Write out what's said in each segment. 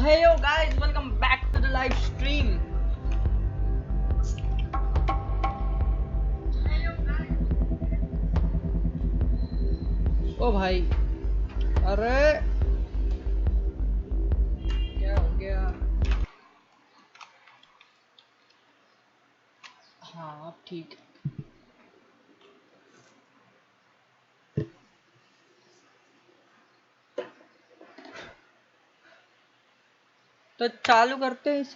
Hey yo guys, welcome back to the live stream. ओ भाई, अरे क्या हो गया? हाँ अब ठीक है। तो चालू करते हैं इस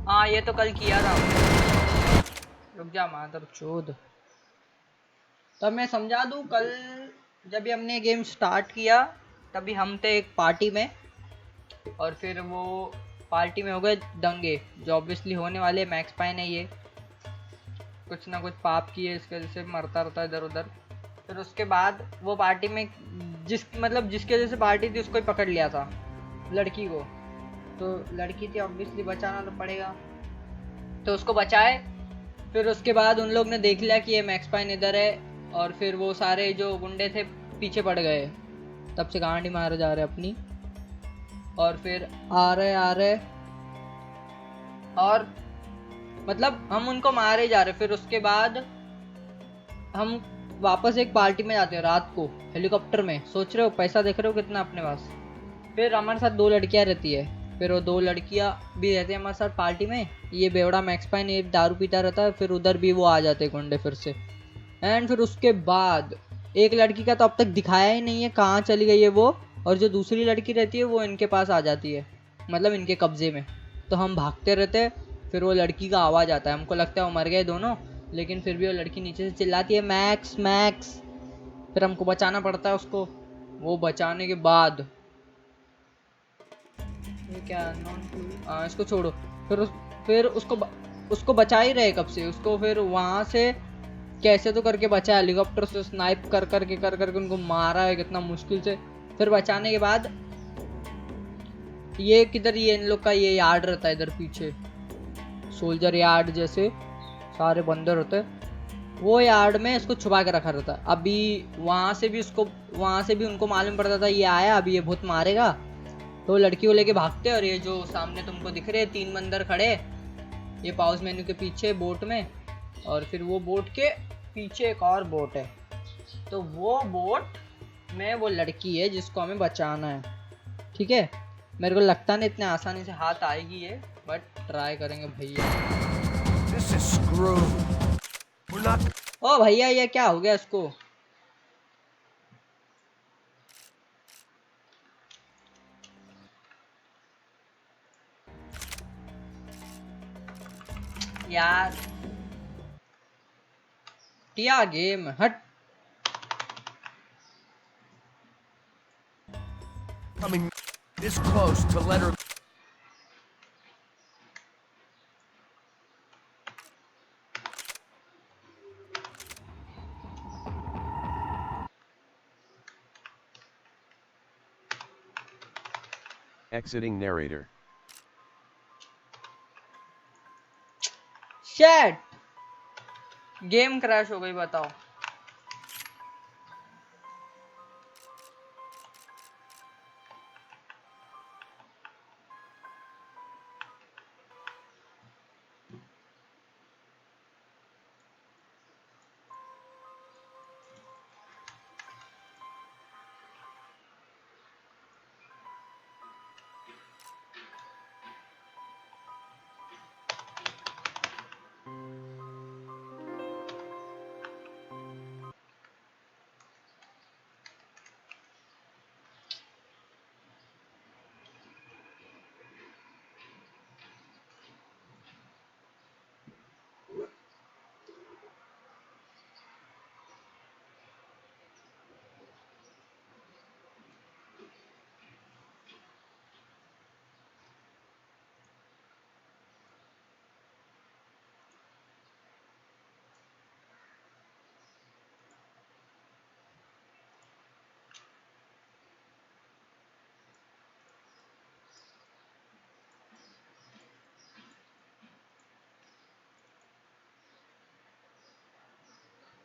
हाँ ये तो कल किया था। रुक जा मादर चोद। तब मैं समझा दूँ, कल जब भी हमने गेम स्टार्ट किया तभी हम थे एक पार्टी में, और फिर वो पार्टी में हो गए दंगे जो ऑब्वियसली होने वाले। मैक्स पाइन है ये, कुछ ना कुछ पाप किए इसके वजह से मरता रहता है इधर उधर। फिर उसके बाद वो पार्टी में जिसके वजह से पार्टी थी उसको ही पकड़ लिया था, लड़की को। तो लड़की थी, ऑब्वियसली बचाना तो पड़ेगा, तो उसको बचाए। फिर उसके बाद उन लोग ने देख लिया कि ये मैक्स पाइन इधर है, और फिर वो सारे जो गुंडे थे पीछे पड़ गए। तब से गांडी मारे जा रहे अपनी, और फिर आ रहे और मतलब हम उनको मारे जा रहे। फिर उसके बाद हम वापस एक पार्टी में जाते हैं रात को हेलीकॉप्टर में। सोच रहे हो पैसा देख रहे हो कितना अपने पास। फिर हमारे साथ 2 लड़कियां रहती है, फिर वो 2 लड़कियां भी रहती है हमारे साथ पार्टी में। ये बेवड़ा मैक्स पाइन ये दारू पीता रहता है, फिर उधर भी वो आ जाते हैं गुंडे फिर से। एंड फिर उसके बाद एक लड़की का तो अब तक दिखाया ही नहीं है कहाँ चली गई है वो, और जो दूसरी लड़की रहती है वो इनके पास आ जाती है, मतलब इनके कब्जे में। तो हम भागते रहते हैं। फिर वो लड़की का आवाज़ आता है, हमको लगता है वो मर गए दोनों, लेकिन फिर भी वो लड़की नीचे से चिल्लाती है मैक्स मैक्स। फिर हमको बचाना पड़ता है उसको। वो बचाने के बाद ये क्या इसको छोड़ो। फिर उसको बचा ही रहे कब से उसको। फिर वहां से कैसे तो करके बचा, हेलीकॉप्टर से स्नाइप कर करके उनको मारा है कितना मुश्किल से। फिर बचाने के बाद ये किधर, ये इन लोग का ये यार्ड रहता है इधर पीछे, सोल्जर यार्ड जैसे सारे बंदर होते हैं, वो यार्ड में इसको छुपा के रखा रहता है। अभी वहां से भी उनको मालूम पड़ता था ये आया, अभी ये बहुत मारेगा। तो लड़की को लेके भागते, और ये जो सामने तुमको दिख रहे 3 बंदर खड़े, ये पाउस मेन्यू के पीछे बोट में, और फिर वो बोट के पीछे एक और बोट है। तो वो बोट में वो लड़की है जिसको हमें बचाना है। ठीक है, मेरे को लगता नहीं इतने आसानी से हाथ आएगी ये, बट ट्राई करेंगे भैया। ओ भैया ये क्या हो गया इसको? यार टिया गेम हट। Coming this close to let her. Exiting narrator. शैट, game crash हो गई बताओ।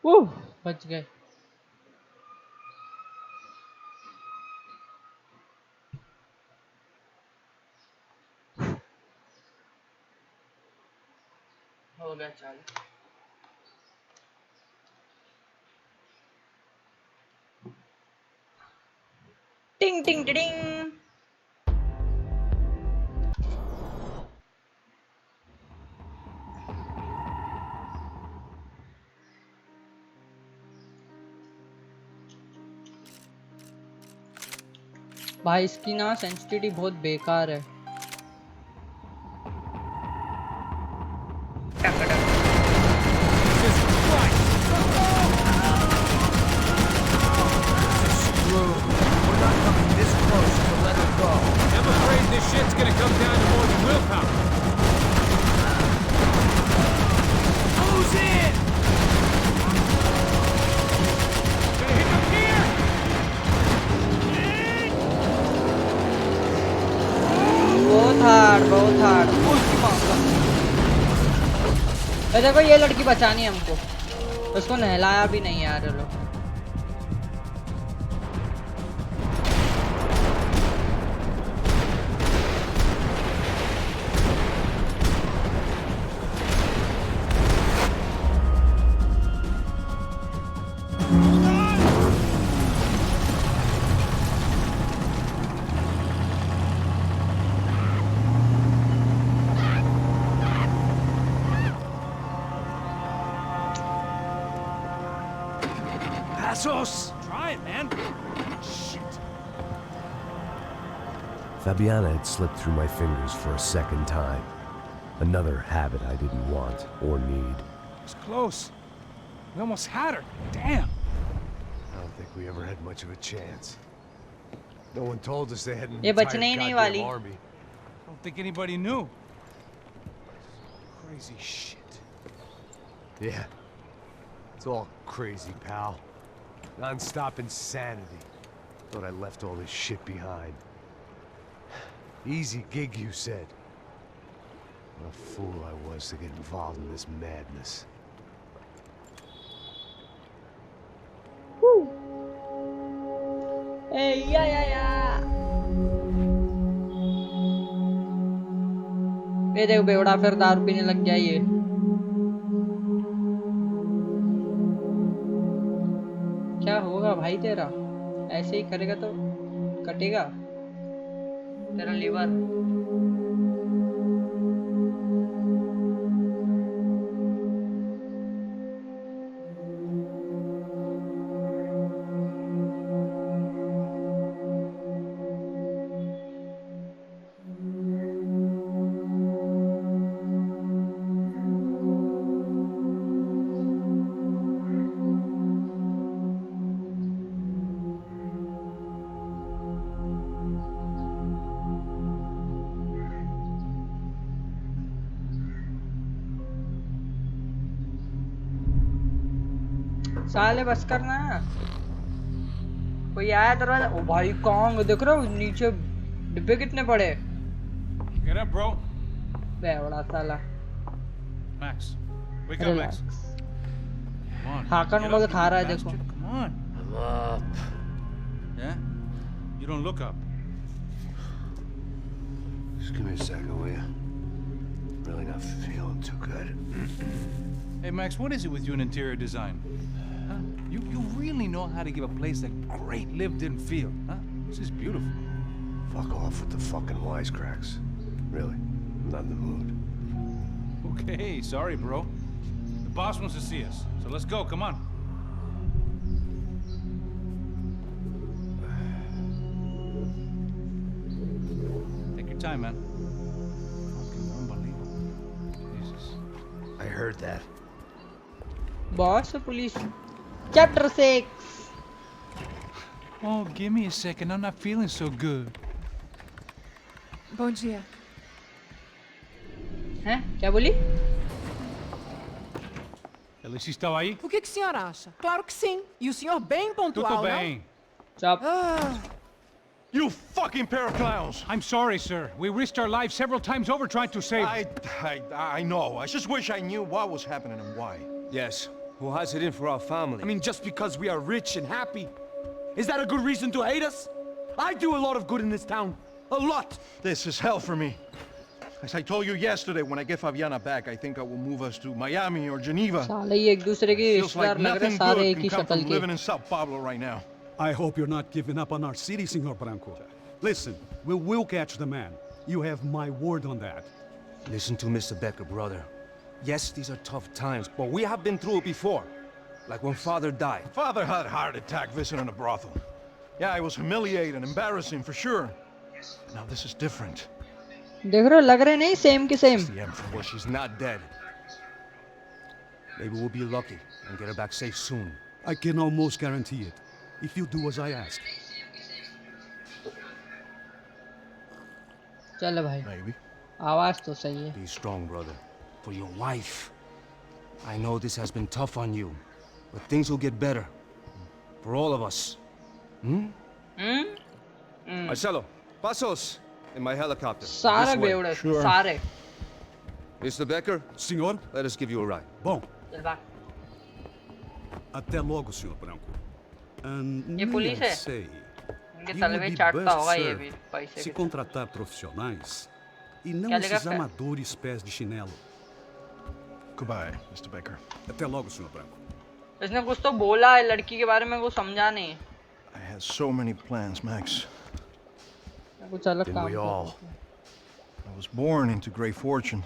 बच गए। हो गया चल। टिंग टिंग टिंग। भाई इसकी ना सेंसिटिविटी बहुत बेकार है। टक टक। We're not coming this close to let her go. I'm afraid this shit's gonna come down to more than willpower. Who's in? Gonna hit them here! बहुत हार्ड। उसकी माँ का। ये देखो ये लड़की बचानी है हमको। उसको नहलाया भी नहीं यार ये लोग। Try it, man. Shit. Fabiana had slipped through my fingers for a second time. Another habit I didn't want or need. It's close. We almost had her. Damn. I don't think we ever had much of a chance. No one told us they had an ये entire बचने ही नहीं goddamn वाली। army. I don't think anybody knew. Crazy shit. Yeah. It's all crazy, pal. Non-stop insanity. Thought I left all this shit behind. Easy gig, you said. What a fool I was to get involved in this madness. Hey, yeah. ये देख बेवड़ा फिर दारू पीने लग गया ये। क्या होगा भाई तेरा? ऐसे ही करेगा तो कटेगा तेरा लीवर। साले बस करना। कोई आया दरवाजा। ओ भाई कौन देख रहे हो नीचे डिब्बे कितने पड़े। Get up, bro. बेवड़ा साला। Max. Wake up, Max. Relax. Come on. हाकन Get को up, दिखा रहा है you देखो। bastard. Come on. I'm up. Yeah? You don't look up. Just give me a second, will you? Really not feeling too good. Hey, Max, what is it with you in interior design? Huh? You really know how to give a place a great lived-in feel, huh? This is beautiful. Fuck off with the fucking wisecracks. Really, I'm not in the mood. Okay, sorry, bro. The boss wants to see us, so let's go, come on. Take your time, man. Fucking unbelievable. Jesus. I heard that. Boss police chapter 6। Oh, give me a second. I'm not feeling so good. Bom dia. हैं क्या बोली? Alice estava aí? O que o senhor acha? Claro que sim. E o senhor bem pontual, Tudo bem. चुप। Ah, You fucking pair of clowns! I'm sorry, sir. We risked our lives several times over trying to save... I know. I just wish I knew what was happening and why. Yes, Who has it in for our family? I mean, just because we are rich and happy, is that a good reason to hate us? I do a lot of good in this town. A lot! This is hell for me. As I told you yesterday, when I get Fabiana back, I think I will move us to Miami or Geneva. साले ये एक दूसरे के Feels like रिश्तेदार लग रहे nothing सारे good एक can ही come शक्ल from के living in Sao Paulo right now. I hope you're not giving up on our city, Senor Branco. Listen, we will catch the man. You have my word on that. Listen to Mr. Becker, brother. Yes, these are tough times, but we have been through it before. Like when Father died. Father had a heart attack visiting a brothel. Yeah, it was humiliating, embarrassing for sure. Now this is different. देख रहे हो लग रहे नहीं same के same The Emperor. Well, she's not dead. Maybe we'll be lucky and get her back safe soon. I can almost guarantee it, if you do as I ask. चल भाई Maybe. आवाज तो सही है Be strong, brother. For your wife. I know this has been tough on you, but things will get better. For all of us. Marcelo, pasos in my helicopter. सारे This way. बेवड़े Sure. सारे Mr. Becker, Senhor? let us give you a ride. Bom, चल भाग até logo, Senhor Branco. ये police है Sei. इनके You Talwe will be चाटता best होगा ये served भी पैसे se के contratar profissionais e não Quer ligar esses pra- amadores pés de chinelo. Goodbye, Mr. Baker. Até logo, Senhor Branco. इसने कुछ तो बोला है लड़की के बारे में वो समझा नहीं I had so many plans, Max. कुछ अलग Didn't काम we करता all? था। I was born into great fortune.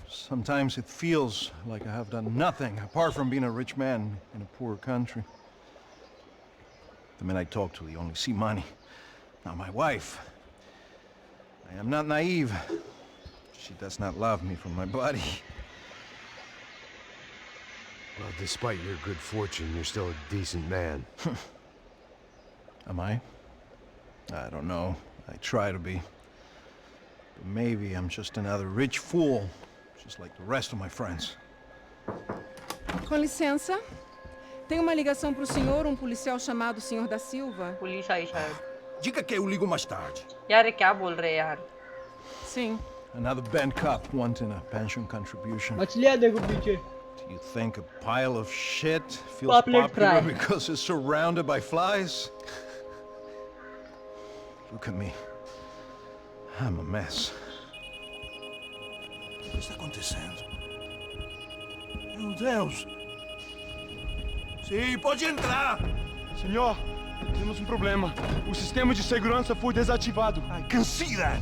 Sometimes it feels like I have done nothing apart from being a rich man in a poor country. The men I talk to, they only see money. Now my wife, I am not naive. She does not love me for my body. Well, despite your good fortune, you're still a decent man. Am I? I don't know. I try to be. But maybe I'm just another rich fool, just like the rest of my friends. Com licença. Tem uma ligação para o senhor, um policial chamado Senhor da Silva. Police आई शायद Diga que eu ligo mais tarde. यार ये क्या बोल रहे हैं यार Sim. Another bent cop wanting a pension contribution. मछलियाँ देखो पीछे Do you think a pile of shit feels Poplet popular fry. because it's surrounded by flies? Look at me. I'm a mess. O que está acontecendo? Meu Deus! Sim, pode entrar! Senhor, temos um problema. O sistema de segurança foi desativado. I can see that.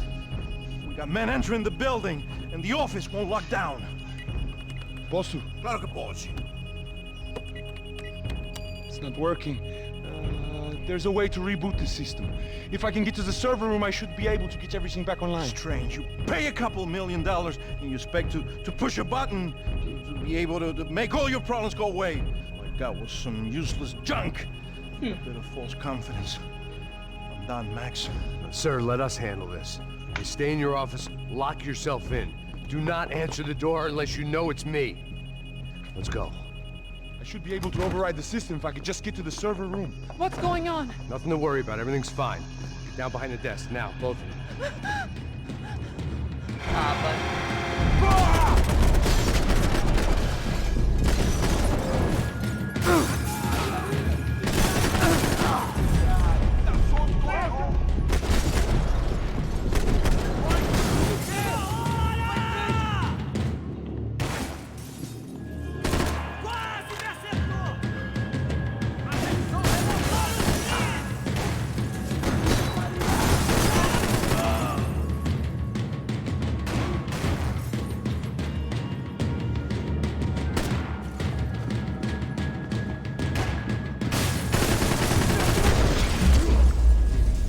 We got men entering the building, and the office won't lock down. Posso? Claro que pode. It's not working. There's a way to reboot the system. If I can get to the server room, I should be able to get everything back online. Strange. You pay a couple $1 million, and you expect to push a button to be able to make all your problems go away. All I got was some useless junk. A bit of false confidence. I'm done, Max. Sir, let us handle this. You stay in your office, lock yourself in. Do not answer the door unless you know it's me. Let's go. I should be able to override the system if I could just get to the server room. What's going on? Nothing to worry about. Everything's fine. Get down behind the desk. Now, both of you. हाँ बस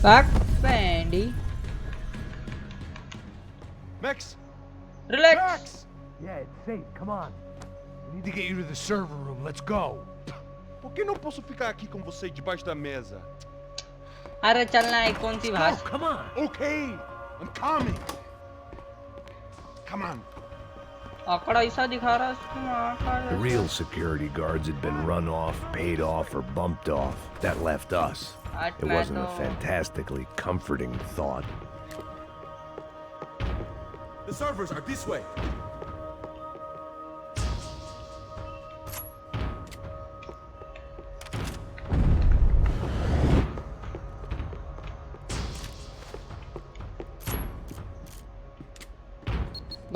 Back Andy. Max! Relax. Yeah, it's safe. Come on. We need to get you to the server room. Let's go. Por que não posso ficar aqui com você debaixo da mesa? अरे चलना है कौन सी भाषा Come on. Okay, I'm coming. Come on. आंकड़ा ऐसा दिखा रहा है उसमें आंकड़ा The real security guards had been run off, paid off, or bumped off. That left us. It wasn't a fantastically comforting thought. The servers are this way.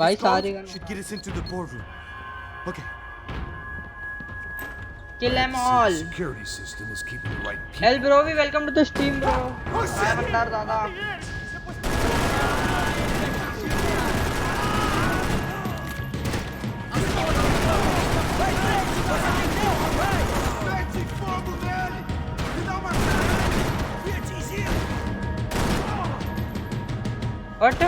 भाई This code सारे gun should get us into the boardroom. Okay. kill them all. Security system is keeping the right people. Hell bro, we welcome to the stream bro. Hi Mandar दादा. What?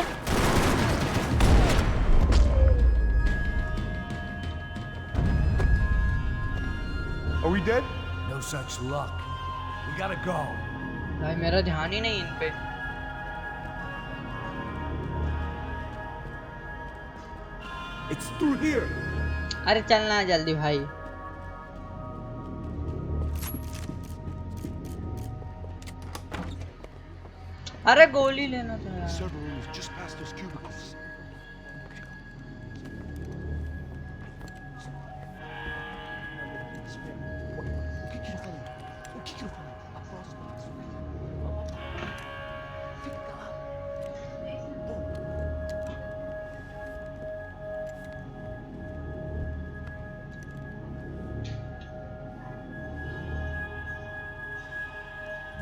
Are we dead? No such luck. We gotta go. भाई मेरा ध्यान ही नहीं इन पे. It's through here. अरे चलना जल्दी भाई. अरे गोली लेना था यार. Server room is just past those cubicles.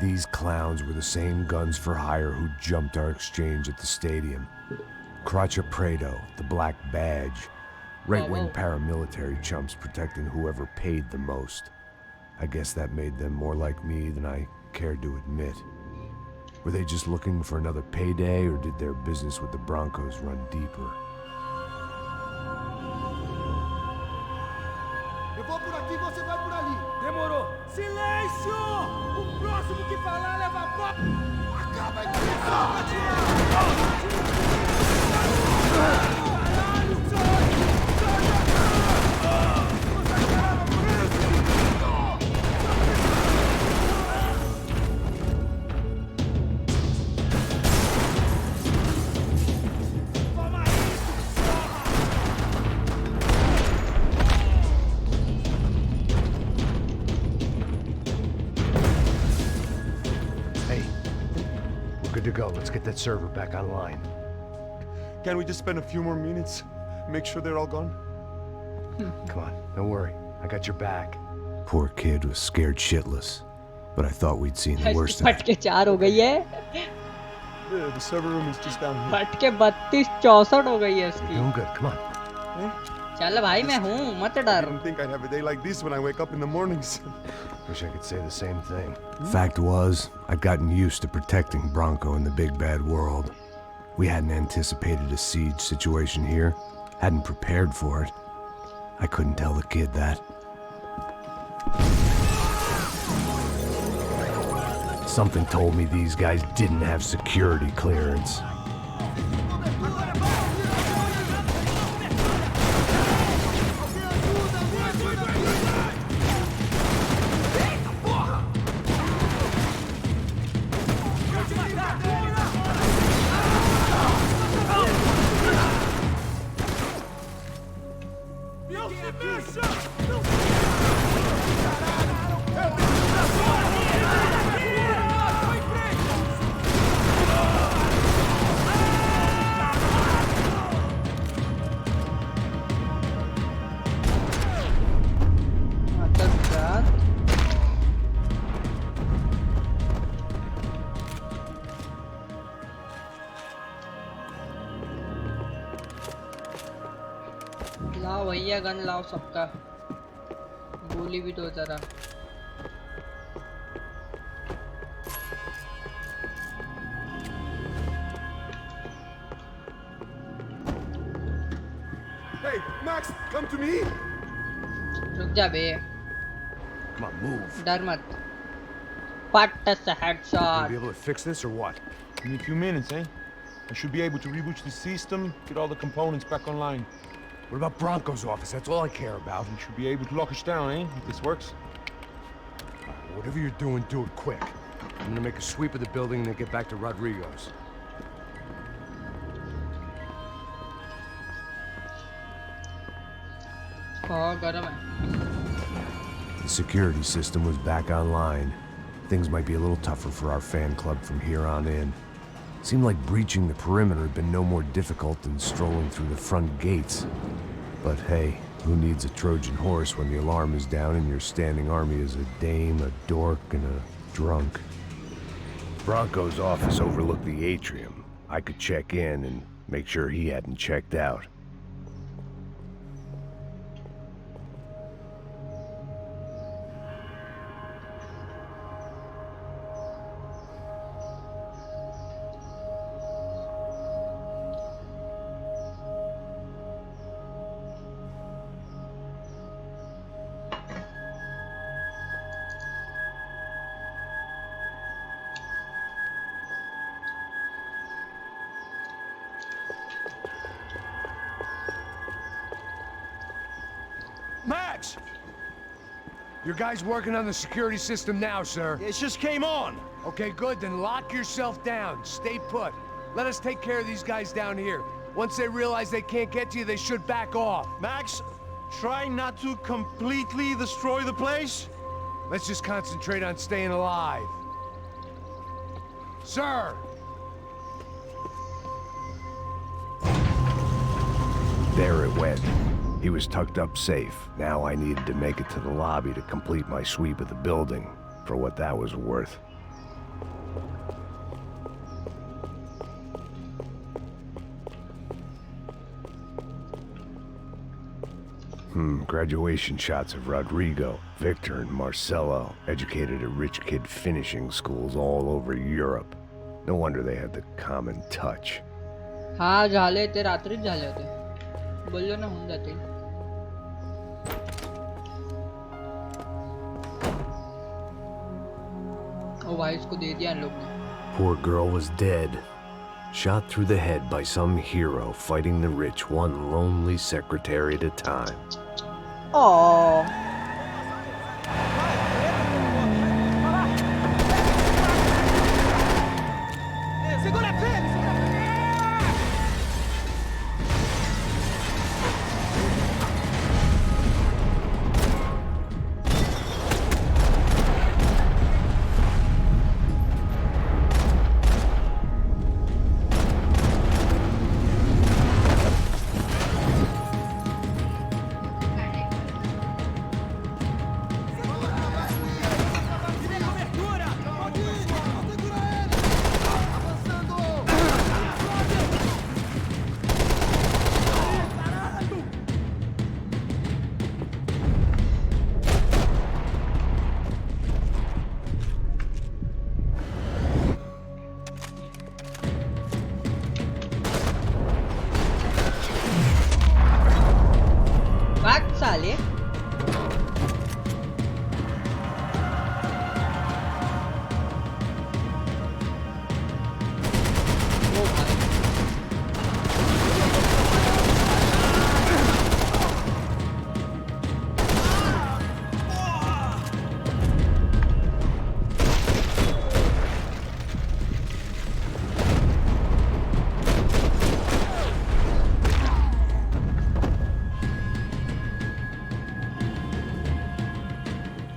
These clowns were the same guns for hire who jumped our exchange at the stadium. Crotcha Prado, the Black Badge. Right-wing paramilitary chumps protecting whoever paid the most. I guess that made them more like me than I cared to admit. Were they just looking for another payday, or did their business with the Broncos run deeper? Eu vou por aqui, você vai por ali. Demorou. Silêncio! O próximo que falar leva a pó. Acaba aí. Good to go. Let's get that server back online. Can't we just spend a few more minutes? Make sure they're all gone? Come on, don't worry. I got your back. Poor kid was scared shitless. But I thought we'd seen the worst of it. फटके 4 हो गई है. The server room is just down here. फटके 32 64 हो गई है इसकी. Doing good. Come on. चल भाई मैं हूँ, मत डर. I didn't think I'd have a day like this when I wake up in the mornings. Wish I could say the same thing. Fact was, I'd gotten used to protecting Bronco in the big bad world. We hadn't anticipated a siege situation here. Hadn't prepared for it. I couldn't tell the kid that. Something told me these guys didn't have security clearance. लाओ भैया gun लाओ सबका. गोली भी दो जरा. Hey, Max, come to me. रुक जा बे. Come on, move. डर मत. Put us a headshot. Be able to fix this or what? In a few minutes, eh? I should be able to reboot the system, get all the components back online. What about Bronco's office? That's all I care about. We should be able to lock us down, eh? If this works. Whatever you're doing, do it quick. I'm gonna make a sweep of the building and then get back to Rodrigo's. Oh, गरम है. The security system was back online. Things might be a little tougher for our fan club from here on in. Seemed like breaching the perimeter had been no more difficult than strolling through the front gates. But hey, who needs a Trojan horse when the alarm is down and your standing army is a dame, a dork, and a drunk? Bronco's office overlooked the atrium. I could check in and make sure he hadn't checked out. Max! Your guy's working on the security system now, sir. It just came on. Okay, good, then lock yourself down. Stay put. Let us take care of these guys down here. Once they realize they can't get to you, they should back off. Max, try not to completely destroy the place. Let's just concentrate on staying alive. Sir! There it went. He was tucked up safe. Now I needed to make it to the lobby to complete my sweep of the building, for what that was worth. Graduation shots of Rodrigo, Victor, and Marcelo, educated at rich kid finishing schools all over Europe. No wonder they had the common touch. हाँ झाले ते रात्रीच झाले होते बोललो ना होऊन जातील ओ भाई इसको दे दिया इन लोग ने Poor girl was dead. Shot through the head by some hero fighting the rich one lonely secretary at a time. Oh. साले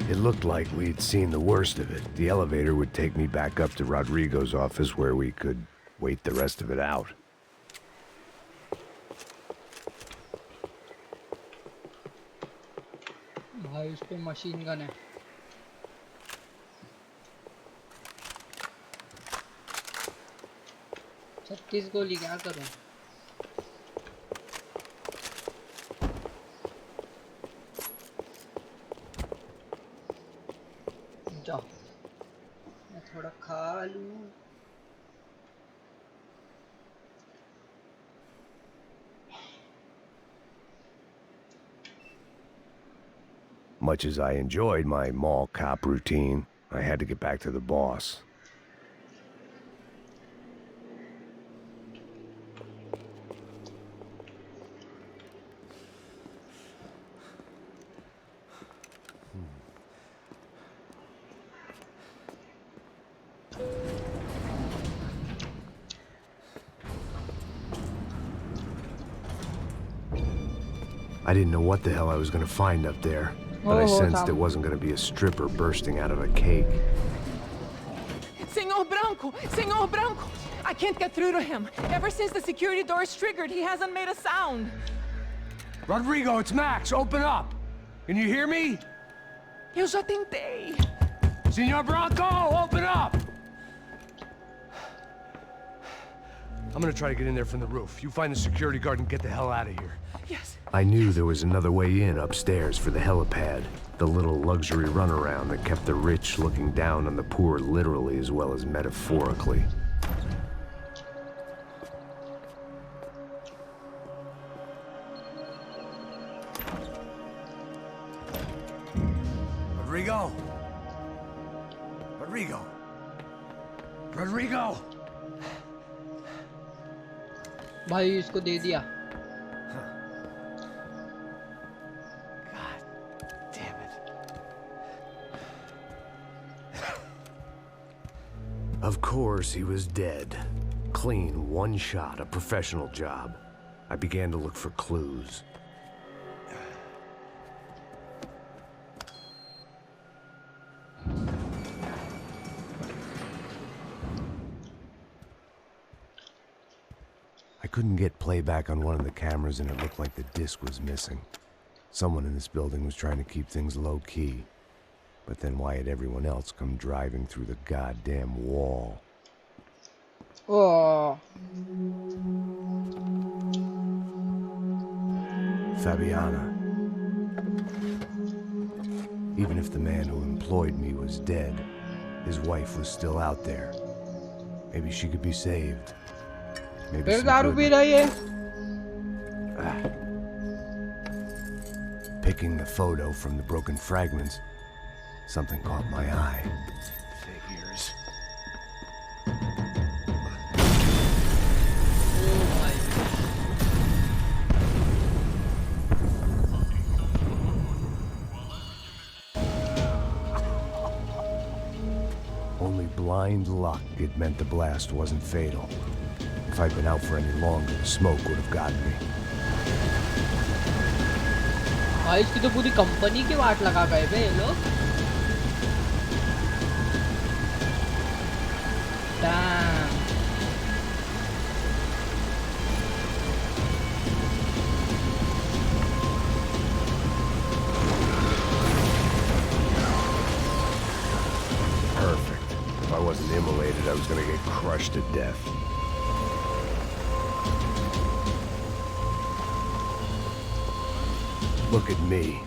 It looked like we'd seen the worst of it. The elevator would take me back up to Rodrigo's office where we could wait the rest of it out. भाई इस पे machine gun है छत्तीस गोली क्या करूं जाओ मैं थोड़ा खा लूं Much as I enjoyed my mall cop routine, I had to get back to the boss. I didn't know what the hell I was going to find up there, but I sensed it wasn't going to be a stripper bursting out of a cake. Senor Branco! Senor Branco! I can't get through to him. Ever since the security door is triggered, he hasn't made a sound. Rodrigo, it's Max. Open up. Can you hear me? Eu já tentei. Senor Branco, open up! I'm gonna try to get in there from the roof. You find the security guard and get the hell out of here. Yes. I knew there was another way in upstairs for the helipad, the little luxury runaround that kept the rich looking down on the poor literally as well as metaphorically. Rodrigo? Rodrigo? Rodrigo? भाई इसको दे दिया. Of course, he was dead. Clean, one shot, a professional job. I began to look for clues. I couldn't get playback on one of the cameras and it looked like the disc was missing. Someone in this building was trying to keep things low-key. But then why had everyone else come driving through the goddamn wall? Oh. Fabiana. Even if the man who employed me was dead, his wife was still out there. Maybe she could be saved. Maybe फिर some दारू good- P रही है. Picking the photo from the broken fragments, something caught my eye. Figures. Only blind luck it meant the blast wasn't fatal. If I'd been out for any longer, the smoke would have gotten me. भाई इसकी तो पूरी company की वाट लगा गए बे ये लोग. Damn. Perfect. If I wasn't immolated, I was gonna get crushed to death. Look at me.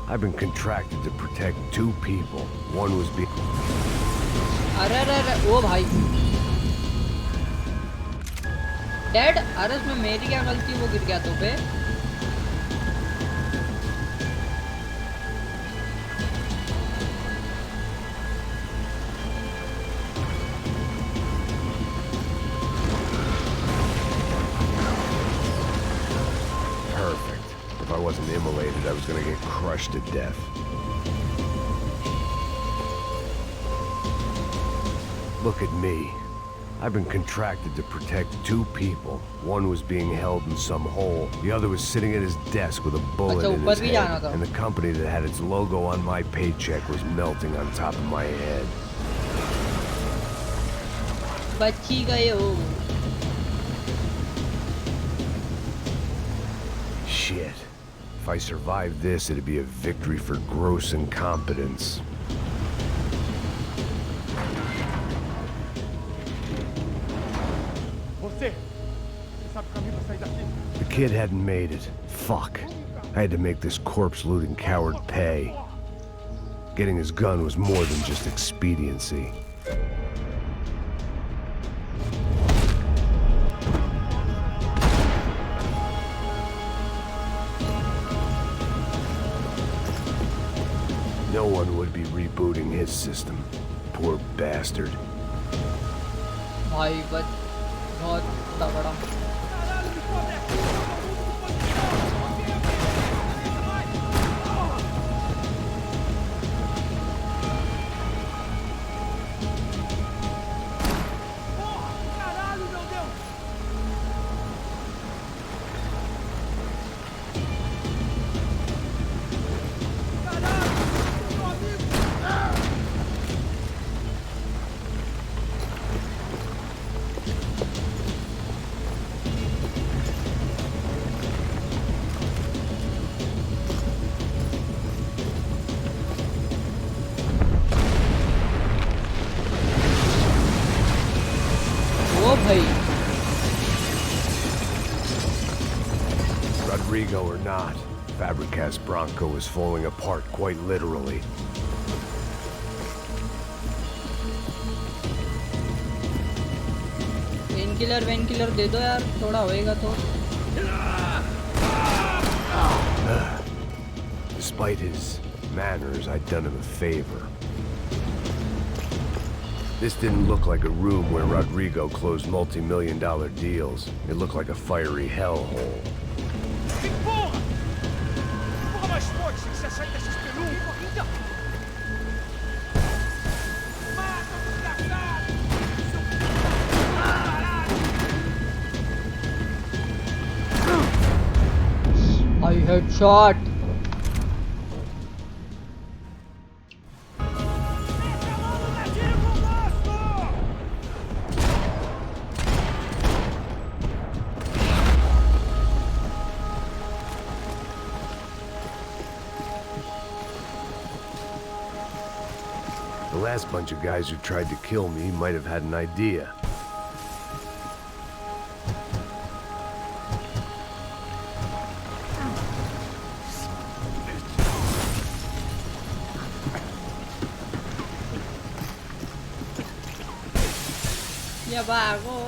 I've been contracted to protect two people. One was being... अरे अरे अरे ओ भाई. Dead? अरे उसमें मेरी क्या गलती, वो गिर गया तो पे. Perfect. If I wasn't immolated, I was gonna get crushed to death. Look at me. I've been contracted to protect two people. One was being held in some hole. The other was sitting at his desk with a bullet in his head. And the company that had its logo on my paycheck was melting on top of my head. बची गए हो. Shit. If I survived this, it'd be a victory for gross incompetence. The kid hadn't made it. Fuck. I had to make this corpse-looting coward pay. Getting his gun was more than just expediency. No one would be rebooting his system. Poor bastard. भाई बच बहुत तगड़ा. भाई Rodrigo or not, Fabregas Bronco is falling apart quite literally. Pain killer दे दो यार थोड़ा होएगा तो Despite his manners, I'd done him a favor. This didn't look like a room where Rodrigo closed multi-million-dollar deals. It looked like a fiery hellhole. I headshot. The last bunch of guys who tried to kill me might have had an idea. Ya vago.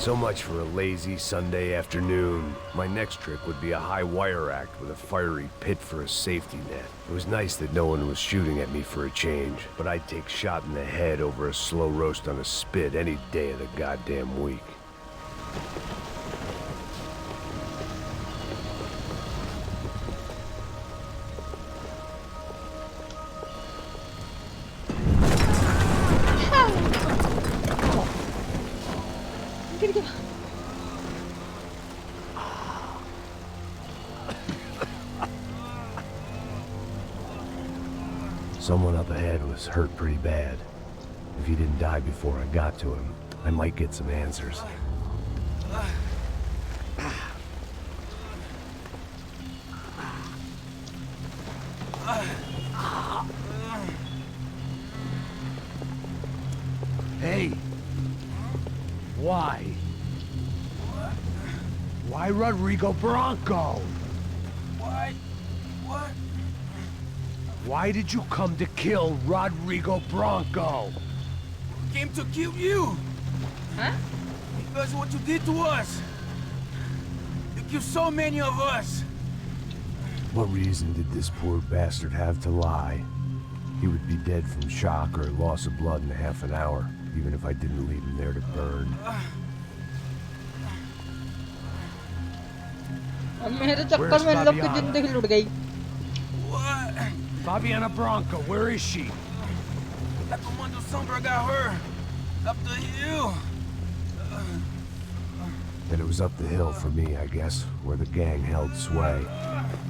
So much for a lazy Sunday afternoon. My next trick would be a high wire act with a fiery pit for a safety net. It was nice that no one was shooting at me for a change, but I'd take shot in the head over a slow roast on a spit any day of the goddamn week. Someone up ahead was hurt pretty bad. If he didn't die before I got to him, I might get some answers. Hey! Why? Why Rodrigo Bronco? Why? What? Why did you come to kill Rodrigo Bronco? Came to kill you! Huh? Because of what you did to us! You killed so many of us! What reason did this poor bastard have to lie? He would be dead from shock or loss of blood in half an hour, even if I didn't leave him there to burn. मेरे चक्कर में इन लोग की जिंदगी लुट गई. What? Fabiana Bronco, where is she? That Commander Sombra got her! Up the hill! And it was up the hill for me, I guess, where the gang held sway.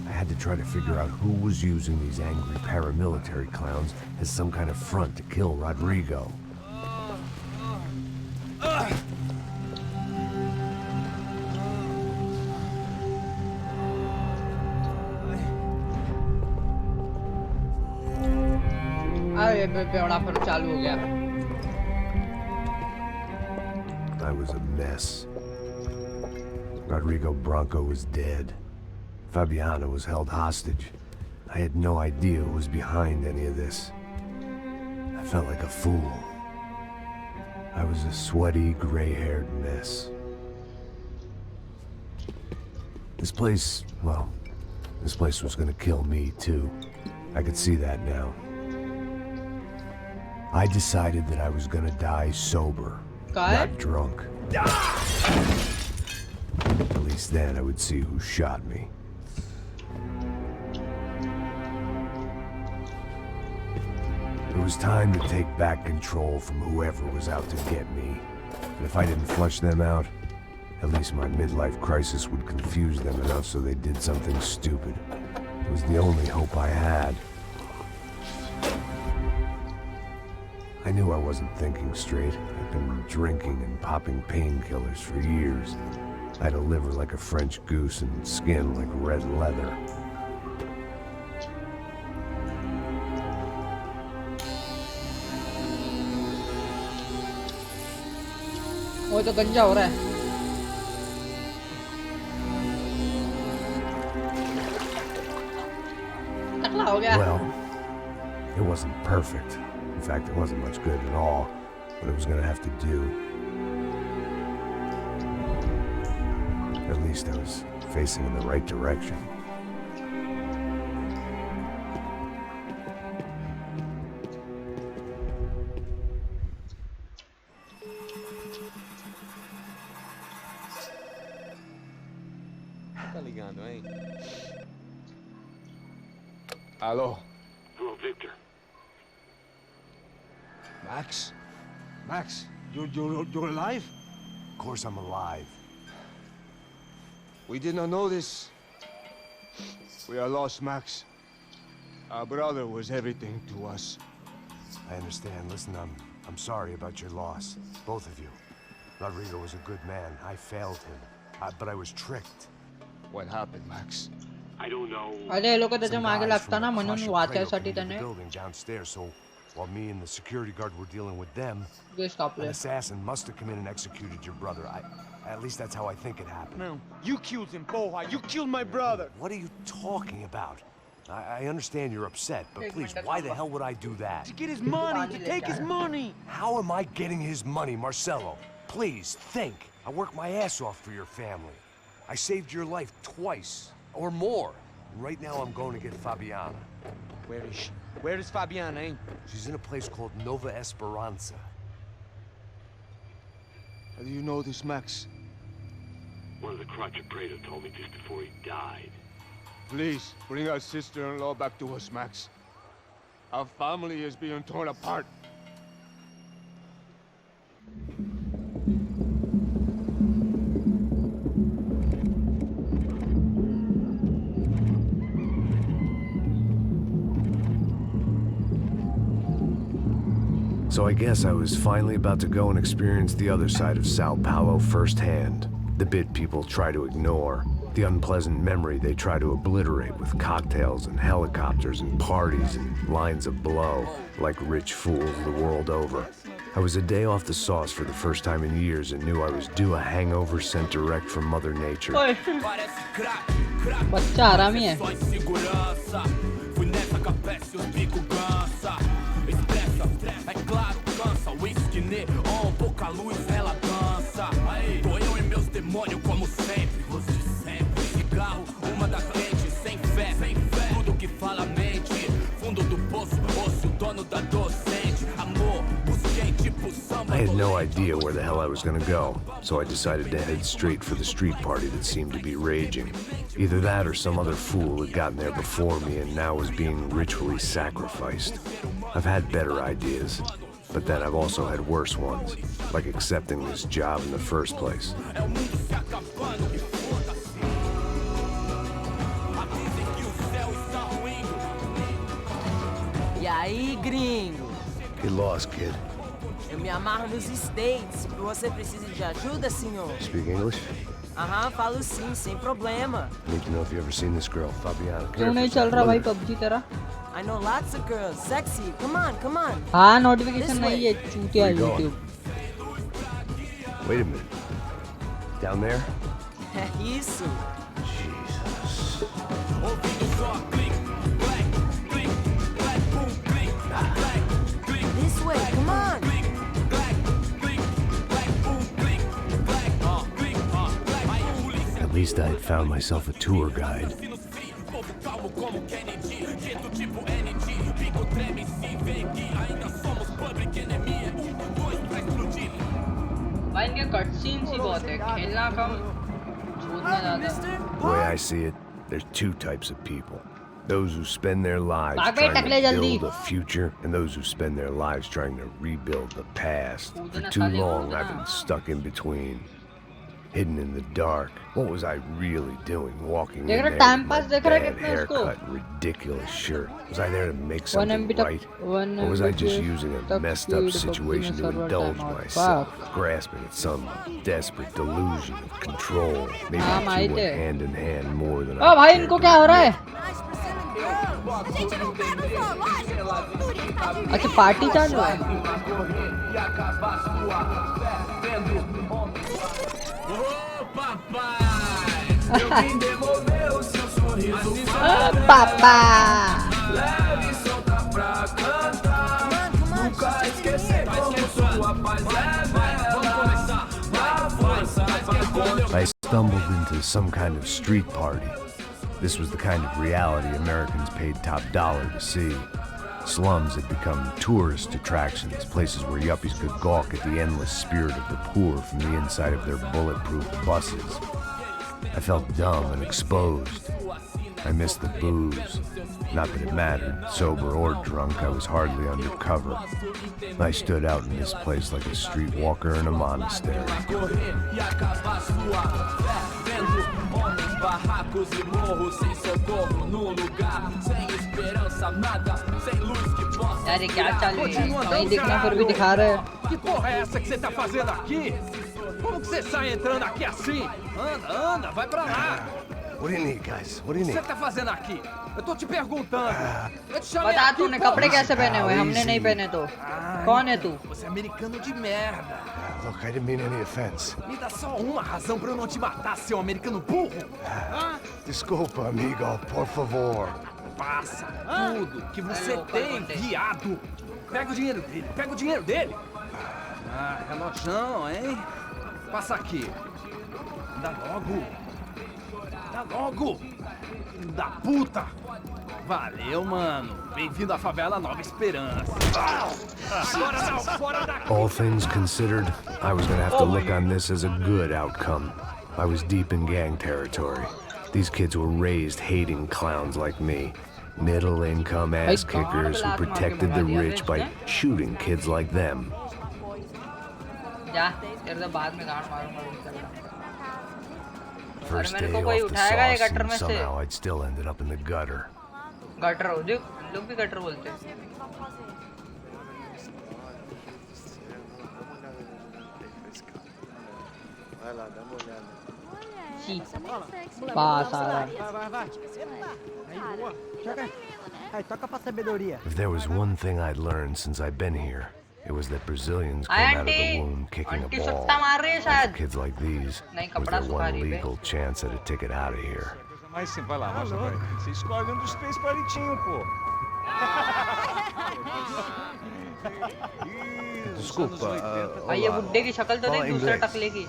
I had to try to figure out who was using these angry paramilitary clowns as some kind of front to kill Rodrigo. I was a mess. Rodrigo Bronco was dead. Fabiana was held hostage. I had no idea who was behind any of this. I felt like a fool. I was a sweaty, gray-haired mess. This place, well, this place was gonna kill me, too. I could see that now. I decided that I was gonna die sober, not drunk. At least then I would see who shot me. It was time to take back control from whoever was out to get me. And if I didn't flush them out, at least my midlife crisis would confuse them enough so they did something stupid. It was the only hope I had. I I knew I wasn't thinking straight. I'd been drinking and popping painkillers for years. I had a liver like a French goose and skin like red leather. वो तो गंजा हो रहा है. टकला हो गया. Well, it wasn't perfect. In fact, it wasn't much good at all, but it was gonna have to do. At least I was facing in the right direction. Hello. Hello, Victor. Max? Max, you're alive? Of course I'm alive. We did not know this. We are lost, Max. Our brother was everything to us. I understand. Listen, I'm sorry about your loss. Both of you. Rodrigo was a good man. I failed him. But I was tricked. What happened, Max? I don't know. अरे लोक त्याच्या Some मागे guys लागता from ना the म्हणून Crusher वाचायसाठी Prado came into त्याने the building downstairs, so while me and the security guard were dealing with them, guess कापले. an assassin must have come in and executed your brother. At least that's how I think it happened. No, you killed him, Boha. You killed my brother. What are you talking about? I understand you're upset, but please, why the hell would I do that? To get his money, to take his money. How am I getting his money, Marcelo? Please, think. I worked my ass off for your family. I saved your life twice, or more. Right now, I'm going to get Fabiana. Where is she? Where is Fabiana, eh? She's in a place called Nova Esperanza. How do you know this, Max? One of the Crotcher Prado told me just before he died. Please, bring our sister-in-law back to us, Max. Our family is being torn apart. So I guess I was finally about to go and experience the other side of Sao Paulo firsthand. The bit people try to ignore. The unpleasant memory they try to obliterate with cocktails and helicopters and parties and lines of blow, like rich fools the world over. I was a day off the sauce for the first time in years and knew I was due a hangover sent direct from Mother Nature. ओए, बच्चा आरामी है. Demônio como sempre, de sempre. Cigarro, uma da frente, sem fé, tudo que fala mente. Fundo do poço, osso, dono da docente. Amor, busquei tipo samba. I had no idea where the hell I was gonna go, so I decided to head straight for the street party that seemed to be raging. Either that or some other fool had gotten there before me and now was being ritually sacrificed. I've had better ideas, but then I've also had worse ones, like accepting this job in the first place. E aí, gringo? Get lost, kid. Eu me amarro nos States. Você precisa de ajuda, senhor? Speak English? Aham, falo sim, sem problema. I need to know if you've ever seen this girl, Fabiana. क्यों नहीं चल रहा भाई PUBG तेरा? I know lots of girls. Sexy. Come on, come on. हाँ, notification नहीं है चूतिया YouTube. Wait a minute. Down there? Isso. Jesus. This way, come on. At least I had found myself a tour guide. भाई इनके cutscenes ही बहुत है, खेलना कम, छूटना ज़्यादा. The way I see it, there's two types of people. Those who spend their lives Bhag bhai, trying takle to jaldi. build a future, and those who spend their lives trying to rebuild the past. For Koodna too sale, long, koodna. I've been stuck in between. hidden in the dark. What was I really doing walking in देख there रहा with time my पास देख रहा है bad कितना उसको haircut and ridiculous shirt? Was I there to make 1 something MB तक right? 1 Or was I just MB using a तक messed up speed PUBG situation में to server indulge time out myself, fuck grasping at some desperate delusion of control? Maybe हाँ the two might went hand in hand more than oh I भाई cared इनको to क्या हो रहा है admit. अच्छा party चालू है पापा I stumbled into some kind of street party. This was the kind of reality Americans paid top dollar to see. Slums had become tourist attractions, places where yuppies could gawk at the endless spirit of the poor from the inside of their bulletproof buses. I felt dumb and exposed. I missed the booze. Not that it mattered. Sober or drunk, I was hardly undercover. I stood out in this place like a streetwalker in a monastery. यार ये क्या चालू है नहीं दिखना फिर भी दिखा रहे हैं Que porra é essa que você tá fazendo aqui? Como que você sai entrando aqui assim? Anda, anda, vai pra lá. What do you need, guys? What do you O que need? você tá fazendo aqui? Eu tô te perguntando. Eu te chamei बता aqui, तूने pô. कपड़े कैसे पहने हुए हमने नहीं पहने तो कौन है तू Você é americano de merda. Look, I didn't mean any offense. Me dá só uma razão pra eu não te matar, seu americano burro. Desculpa, amigo, por favor. Passa tudo que você tem, viado. Pega o dinheiro dele, pega o dinheiro dele. Ah, relojão, hein? Passa aqui. Dá logo. Dá logo. Filho da puta. Valeu, mano. Bem-vindo à favela Nova Esperança. Agora não, fora daqui. All things considered, I was gonna have to look on this as a good outcome. I was deep in gang territory. These kids were raised hating clowns like me. Middle-income ass kickers who protected the rich by shooting kids like them. जा तेरे तो बाद में गांड मारूंगा First day को off कोई the उठाएगा ये sauce, गटर में and से somehow I'd still ended up in the gutter. Gutter हो जो लोग भी गटर बोलते हैं सी पास आ रहा If there was one thing I'd learned since I'd been here, it was that Brazilians came out of the womb kicking a ball. And kids like these was their one legal chance at a ticket out of here. Mas sim, vai lá, mostra, vai. Você escolhe dos 3 palitinhos, pô. Desculpa, भाई ये बुड्ढे की शक्ल तो देख दूसरे टकले की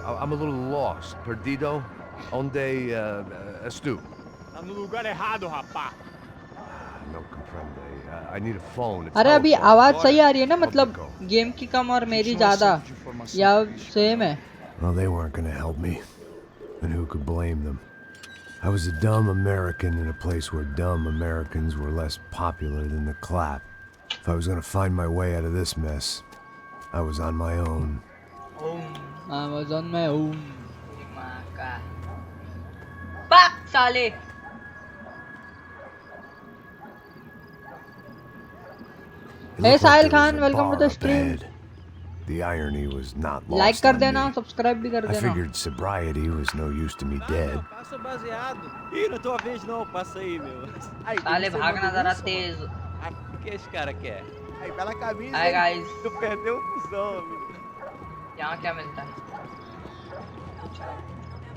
I'm a little lost. Perdido? Onde estou? Tá no lugar errado, rapá. No comprende. I need a phone. अरे अभी आवाज सही आ रही है ना मतलब गेम की कम और मेरी ज्यादा या सेम है Well, they weren't gonna help me. And who could blame them? I was a dumb American in a place where dumb Americans were less popular than the clap. If I was gonna find my way out of this mess, I was on my own. I was on my own. Pak साले Hey Sahil Khan, welcome to the stream. The irony was not lost Like कर on देना, me. subscribe भी कर I देना. figured sobriety was no use to me dead. Passa baseado. Ih, não é tua vez não, passa aí, meu. साले भागना जरा तेज. O que esse cara quer? Aí, pela camisa. Hi guys. Tu perdeu o cuzão, amigo. यहाँ क्या मिलता है?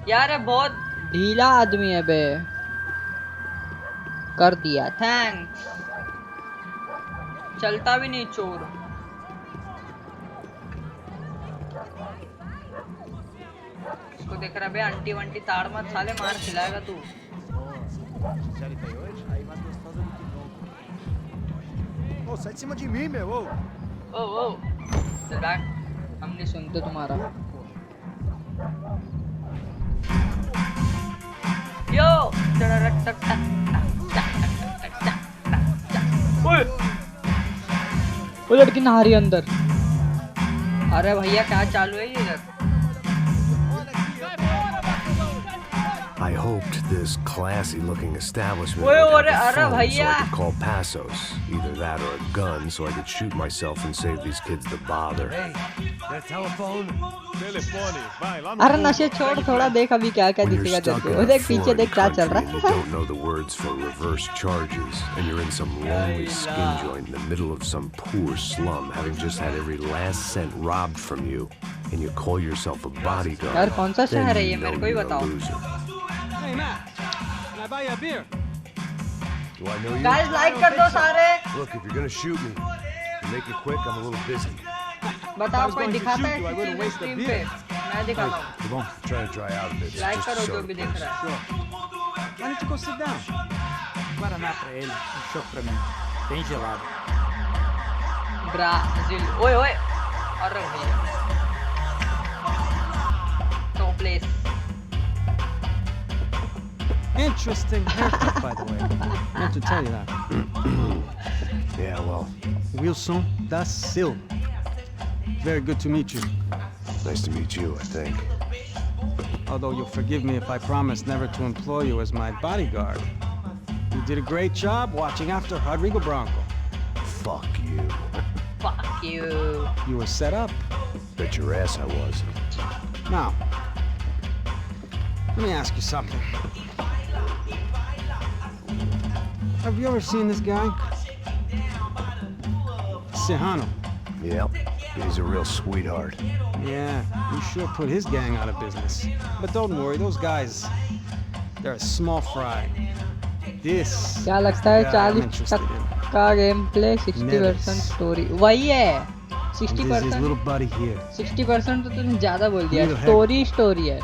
यार ये बहुत ढीला आदमी है बे. कर दिया, थैंक्स. चलता भी नहीं चोर. इसको देख रहा बे आंटी वंटी ताड़ मत साले मार खिलाएगा तू. Ô, sai de cima de mim, meu. Ô. ओ चल बैक. हम नहीं सुनते तुम्हारा. यो वो लड़की नहा रही है अंदर. अरे भैया क्या चालू है ये इधर? hoped this classy-looking establishment Wait, would what? have a Arre, phone so I bhaiya. could call Passos. Either that or a gun so I could shoot myself and save these kids the bother. Hey, that telephone? अरे नशे छोड़ थोड़ा देख अभी क्या क्या When you're दिखेगा तेरे stuck को in a देख पीछे foreign देख क्या चल country and you रहा है don't know the words for reverse charges, and you're in some lonely skin joint in the middle of some poor slum, having just had every last cent robbed from you, and you call yourself a bodyguard, यार कौन सा शहर है then ये you know मेरे को ही you're a बताओ loser. Hey, Matt, can I buy you a beer? Do I know you? Guys like कर दो सारे Look, if you're gonna shoot me, make it quick. I'm a little busy. बताओ कोई going to दिखाता shoot है you, I wouldn't किसी waste a stream beer. पे मैं दिखाता हूँ Come on, I'm trying to dry out a bit. It's like just करो a जो soda भी दिख place. रहा है Why don't you go sit down? Guaraná pra ele, chopp pra mim. Bem gelado. Brazil ओए ओए अरे भैया top place Interesting haircut, by the way. I meant to tell you that. Yeah, well, Wilson da Silva. Very good to meet you. nice to meet you, I think. Although you'll forgive me if I promise never to employ you as my bodyguard. You did a great job watching after Rodrigo Branco. Fuck you. fuck you You were set up. Bet your ass I was. Now, let me ask you something. Have you ever seen this guy? Sehano. Yep, he's a real sweetheart. Yeah, he sure put his gang out of business. But don't worry, those guys, they're a small fry. This क्या लगता है guy I'm 40 interested तक in. का game play 60% story वही है And this is his 60% little buddy here. 60% तो तुमने ज्यादा बोल दिया Little स्टोरी स्टोरी है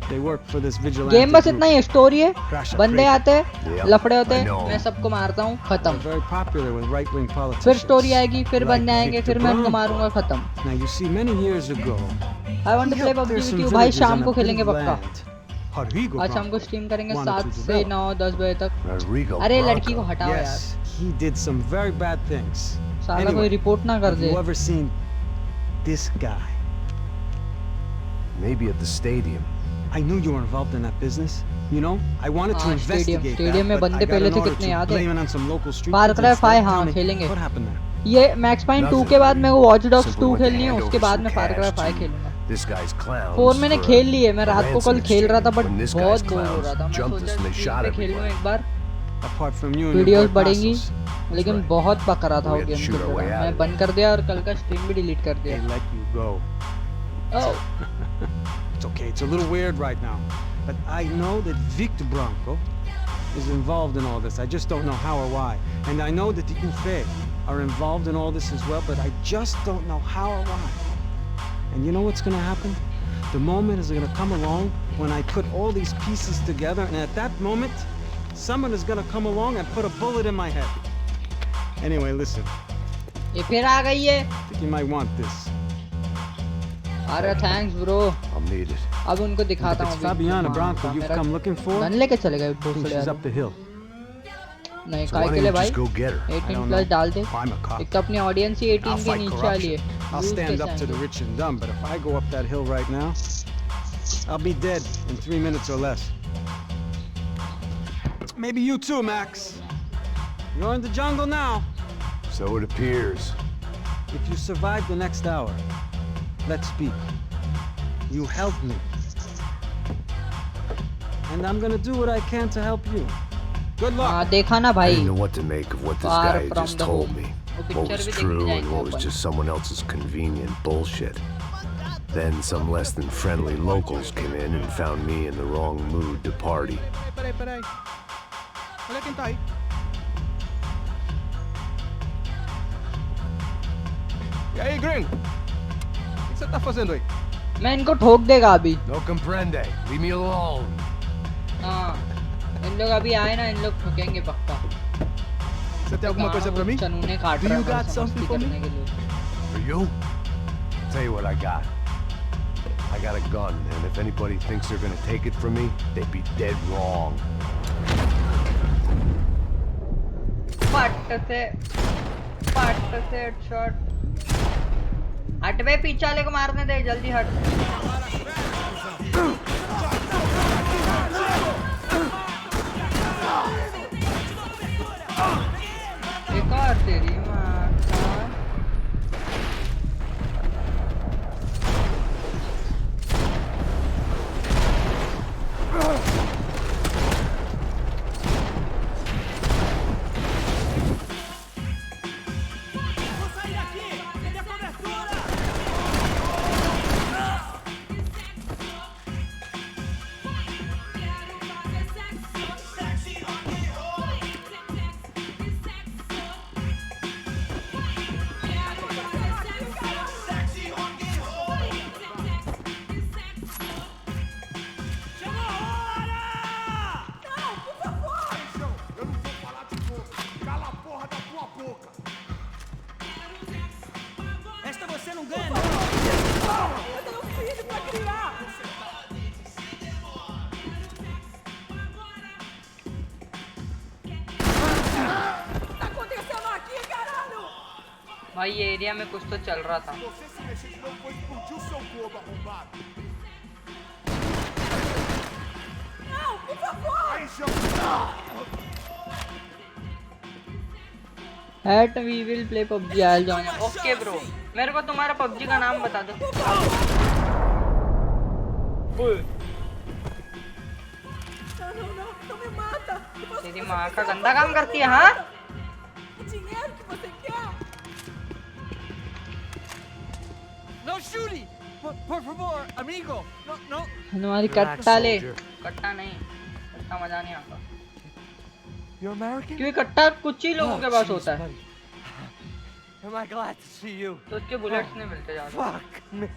They work for this vigilante game बस group. इतना ही स्टोरी है Crash a बंदे crate. आते हैं Yep, लफड़े होते I हैं know. मैं सबको मारता हूँ They're खत्म very popular with right-wing फिर politicians. स्टोरी आएगी फिर Like बंदे आएंगे Victor फिर मैं उनको Branco. मारूंगा खत्म Now you see, many years ago, I want to he play helped PUBG clear with some you भाई villages शाम on को a bit खेलेंगे of पक्का land. Rodrigo आज शाम को Branco स्ट्रीम करेंगे wanted 7 to से develop. 9 10 बजे तक Rodrigo अरे Branco. लड़की को हटाओ यार Yes, he did some very bad things. साला कोई Anyway, रिपोर्ट ना कर have they you ever seen this guy? Maybe at the stadium. I knew you were involved in that business. You know, I wanted to हाँ, investigate stadium में that, but बंदे I got पहले an थे order कितने to याद है blame it on some local street far kids cry 5 instead. हाँ Tell me, खेलेंगे what happened there? ये मैक्स पाइन 2 के बाद मेरे को watch dogs 2 Simply went to खेलनी है hand उसके over बाद some मैं फार क्राई cash 5 to खेलूंगा This guy's clowns. 4 मैंने for खेल ली है मैं a रात को कल ransom खेल रहा था exchange. बट When this बहुत guy's बोर हो रहा था clowns मैं jumped us सोचा and they स्ट्रीम shot पे खेल लूं everybody. एक बार Apart from you and your videos boy बढ़ेंगी Passos. लेकिन बहुत बकरा था We वो had to game shoot our way out मैं of बंद कर दिया और कल का स्ट्रीम भी डिलीट कर They दिया let you go. Oh. It's okay, it's a little weird right now. But I know that Victor Branco is involved in all this. I just don't know how or why. And I know that the UFE are involved in all this as well, but I just don't know how or why. And you know what's going to happen? The moment is going to come along when I put all these pieces together, and at that moment, someone is going to come along and put a bullet in my head. Anyway, listen. ये फिर आ गई है I think you might want this. अरे thanks bro I'll need it. अब उनको दिखाता It's हूँ Fabiana Branco you've come looking for? Gun लेके चले गए I think she's up the hill. नहीं So why काय के don't लिए you भाई just go get her? 18 plus डाल दे I'm a cop. एक तो अपनी ऑडियंस ही 18 I'll के fight नीचे वाली है corruption. I'll Views stand कैसे up to the आएंगे? rich and dumb, but if I go up that hill right now, I'll be dead in 3 minutes or less. Maybe you too, Max. You're in the jungle now. So it appears. If you survive the next hour, let's speak. You help me. And I'm gonna do what I can to help you. Good luck. हाँ देखा ना I भाई didn't know what to make of what this Far guy from just the told home. me. वो What picture was भी देखने true and जाएंगे what was upon just someone else's convenient bullshit. Then some less than friendly locals came in and found me in the wrong mood to party. Peraí. Olha quem tá aí. E aí, gringo? O que você tá fazendo aí? मैं इनको ठोक देगा अभी No comprende. Leave me alone. हाँ इन लोग अभी आए ना इन लोग ठोकेंगे पक्का Você tem alguma coisa pra mim? चनूने काट Do रहा you है got मस्ती something for me? करने के लिए For you? Tell you what I got. I got a gun, and if anybody thinks they're gonna take it from me, they'd be dead wrong. पट से shot हट बे पीछे वाले को मारने दे जल्दी हट não ganha nada. Eu tenho um filho pra criar. Tá acontecendo aqui, caralho? भाई ये एरिया में कुछ तो चल रहा था. Não, por favor. At we will play PUBG. I'll join. Okay bro. मेरे को तुम्हारा PUBG का नाम बता दो. Não me mata. तेरी माँ का गंदा काम करती है हाँ? Dinheiro que você quer? No shooting! Por favor, amigo! No, no! तुम्हारी कट्टा ले. कट्टा नहीं. कट्टा मजा नहीं आता. You're American? क्योंकि कट्टा कुछ ही लोगों के पास होता है. Am I glad to see you? तो उसके बुलेट्स नहीं मिलते ज़्यादा. Fuck me.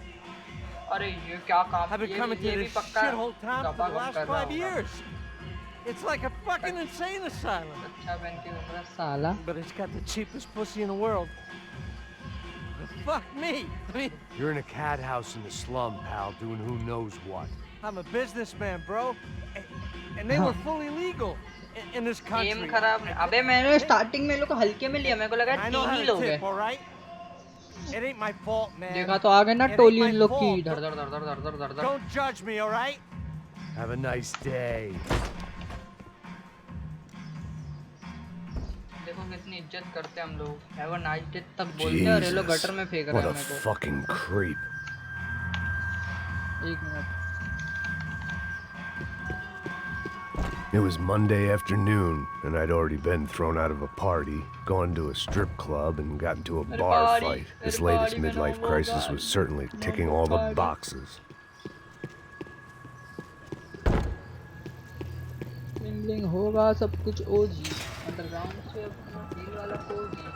अरे ये क्या काम? I've been coming to ये भी this पक्का shithole town for दबा the last कर रहा 5 होगा. years. It's like a fucking insane asylum. अच्छा पहन के घूम रहा साला. But it's got the cheapest pussy in the world. Fuck me. I mean, You're in a cat house in the slum, pal, doing who knows what. I'm a businessman, bro. And they were fully legal in this country. Game खराब नहीं. अबे मैंने starting में लोग को हल्के में लिया. मेरे को लगा I know 3 how he to लोग हैं. tip, all right? It ain't my fault, man. देखा तो आ गए ना It ain't टोली my उन लोग fault. की. धर धर धर धर धर धर धर. Don't judge me, all right? Have a nice day. देखो कितनी इज्जत करते हैं हम लोग. हैव अ नाइस डे तक बोलते हैं और ये लोग गटर में फेंक रहे What हैं a मेरे को. fucking creep. एक minute. It was Monday afternoon, and I'd already been thrown out of a party, gone to a strip club, and got into a bar fight. This latest midlife crisis was certainly ticking all the boxes. Bling होगा सब कुछ ओजी. Underground से अपना feel वाला ओजी.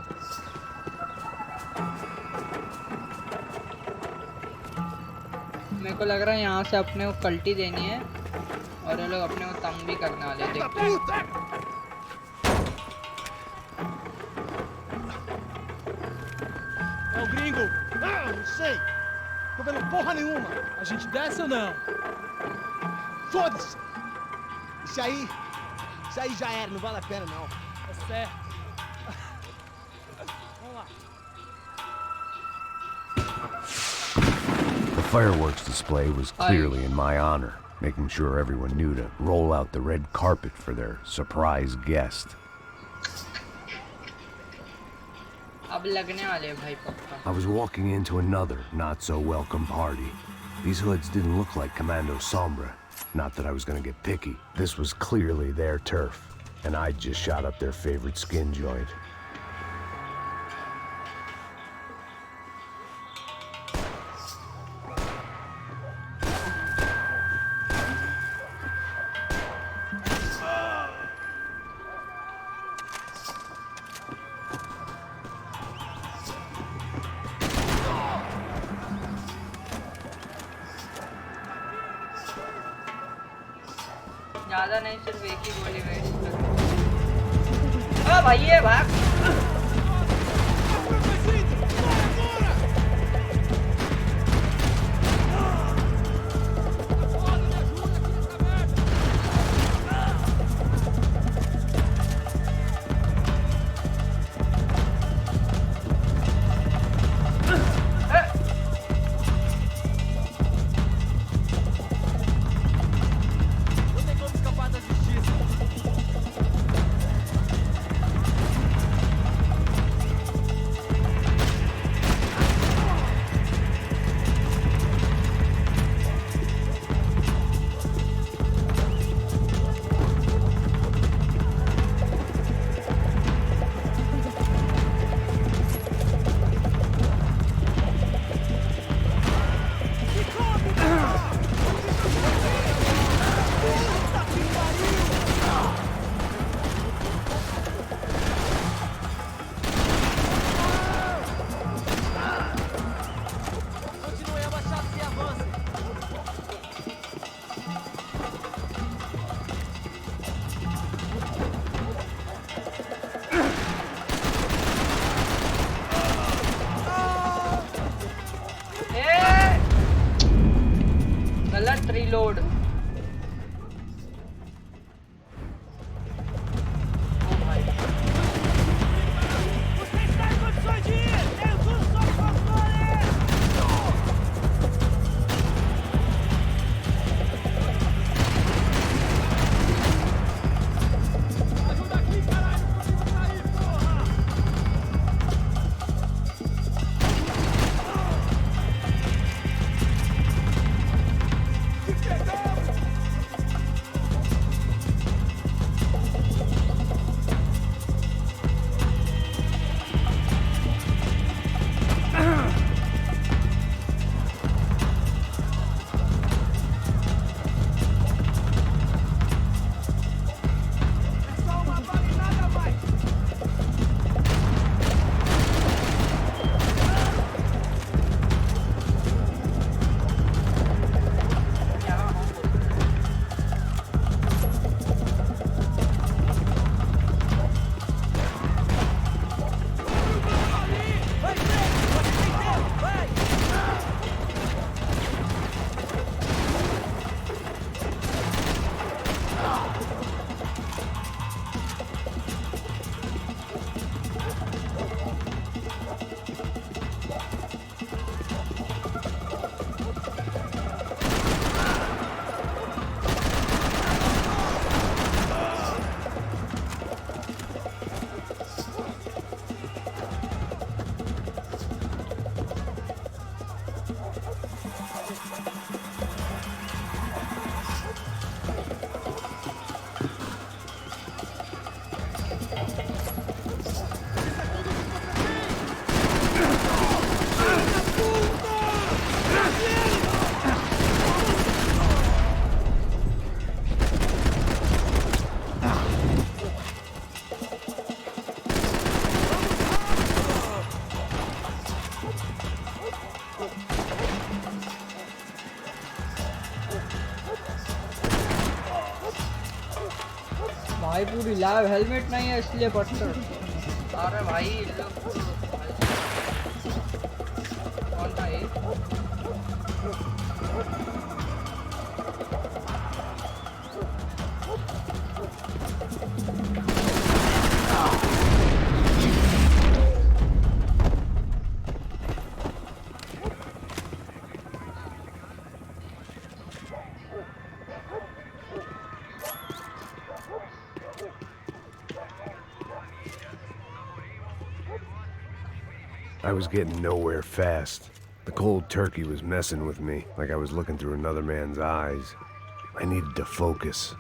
मेरे को लग रहा है यहाँ से अपने को कल्टी देनी है और ये लोग अपने को तंग भी करने वाले हैं. देखते हैं. É o gringo! Ah, não sei! Tô vendo porra nenhuma! A gente desce ou não? Foda-se! Isso aí já era, não vale a pena não. Tá certo. Vamos lá. The fireworks display was clearly in my honor, making sure everyone knew to roll out the red carpet for their surprise guest. अब लगने वाले हैं भाई पक्का. I was walking into another not-so-welcome party. These hoods didn't look like Commando Sombra. Not that I was gonna get picky. This was clearly their turf, and I'd just shot up their favorite skin joint. ज़्यादा नहीं सिर्फ एक ही गोली waste कर. भाई ये भाग. भाई पूरी लैब हेलमेट नहीं है इसलिए पत्थर। अरे भाई कौन था ये? I was getting nowhere fast. The cold turkey was messing with me, like I was looking through another man's eyes. I needed to focus.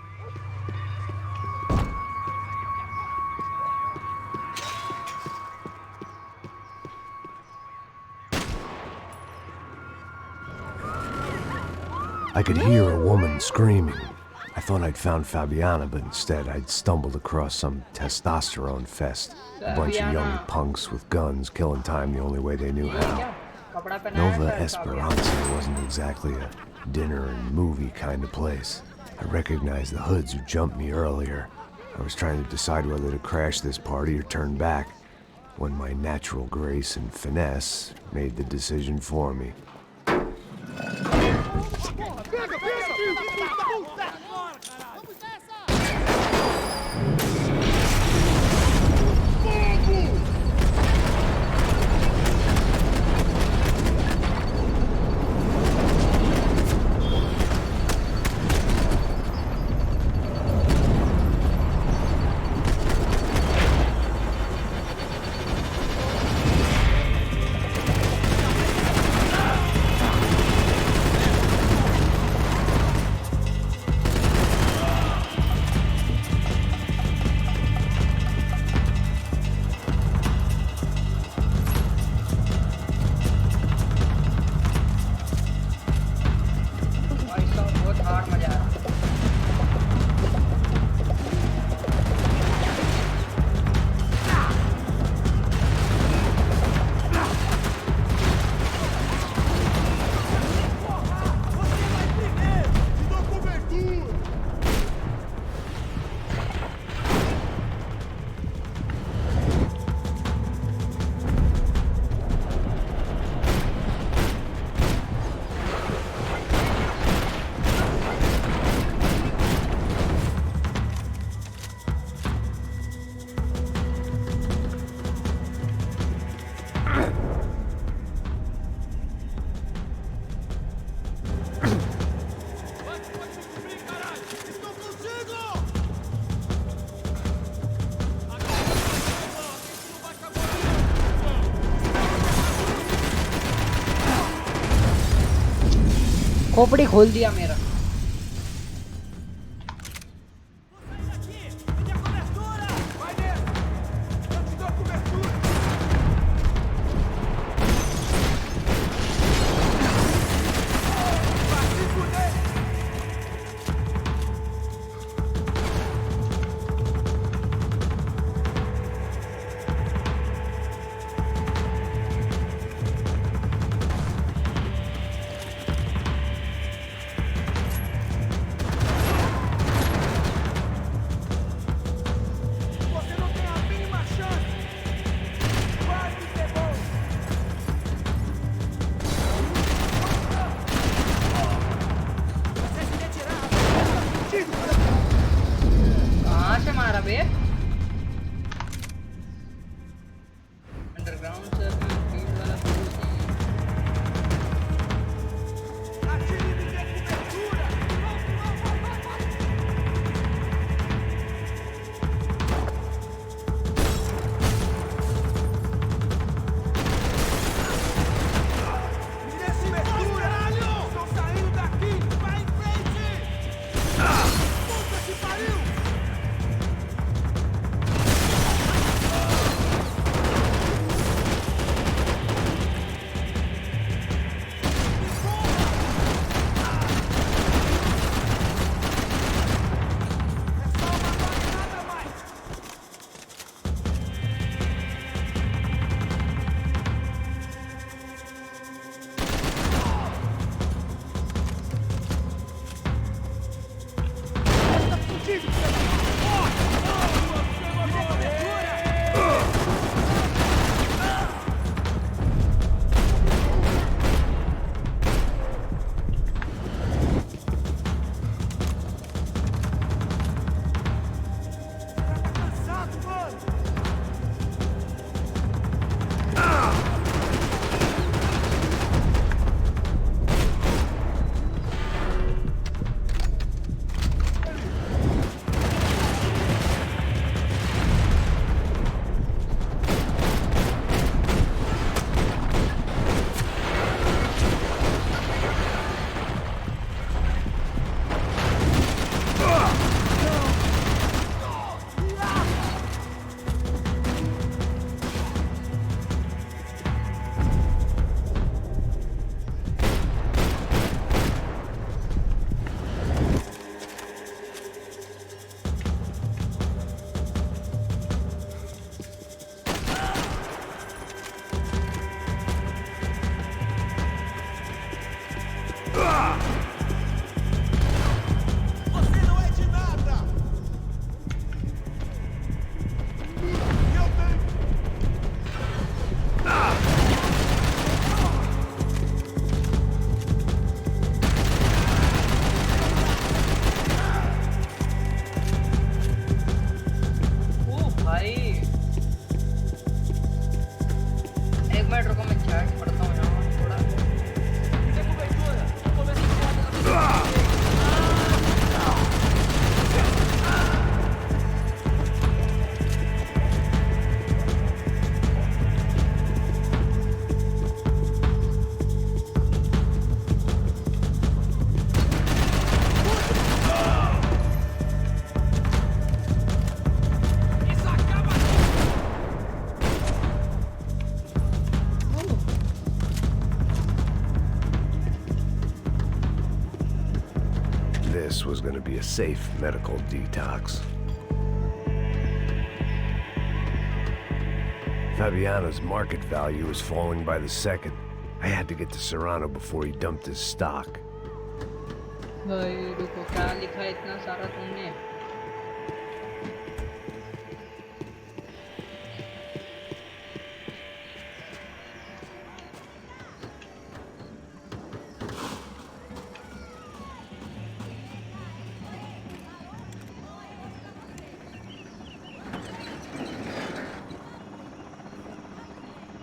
I could hear a woman screaming. I thought I'd found Fabiana, but instead I'd stumbled across some testosterone fest. A bunch of young punks with guns, killing time the only way they knew how. Nova Esperanza wasn't exactly a dinner and movie kind of place. I recognized the hoods who jumped me earlier. I was trying to decide whether to crash this party or turn back, when my natural grace and finesse made the decision for me. खोपड़ी खोल दिया मेरा। Minute रुको मैं chat पढ़ता हूँ यहाँ थोड़ा This was going to be a safe medical detox. Fabiano's market value was falling by the second. I had to get to Serrano before he dumped his stock. भाई रुको क्या लिखा है इतना सारा तुमने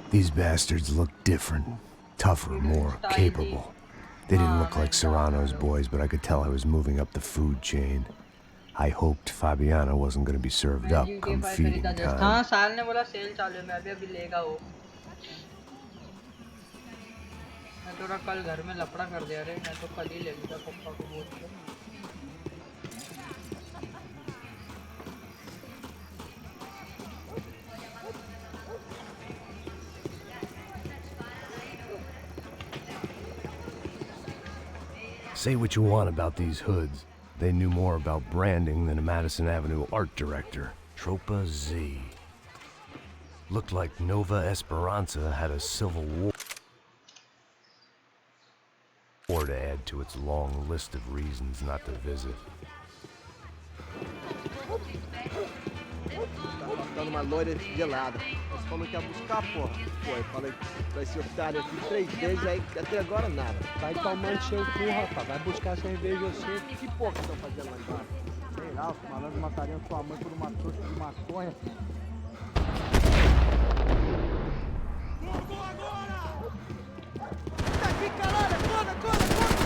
These bastards looked different, tougher, more capable. They didn't look like Serrano's boys, but I could tell I was moving up the food chain. I hoped Fabiano wasn't going to be served up come feeding time. हाँ साल ने बोला cell चालू है मैं अभी लेगा वो मैं थोड़ा कल घर में लफड़ा कर दिया रे मैं तो कल ही ले लूँगा पापा को बोल के Say what you want about these hoods. They knew more about branding than a Madison Avenue art director. Tropa Z. Looked like Nova Esperanza had a civil war to add to its long list of reasons not to visit. Tá faltando uma loira gelada. Mas como que ia buscar, porra? Pô, eu falei pra esse otário aqui 3 vezes, aí até agora nada. Vai tomando seu cu, rapaz. Vai buscar cerveja você. Que porra que estão fazendo lá embaixo? Sei lá, os malandros matariam sua mãe por uma trouxa de maconha. Vamos agora! Tá aqui, caralho! Acorda, acorda, acorda!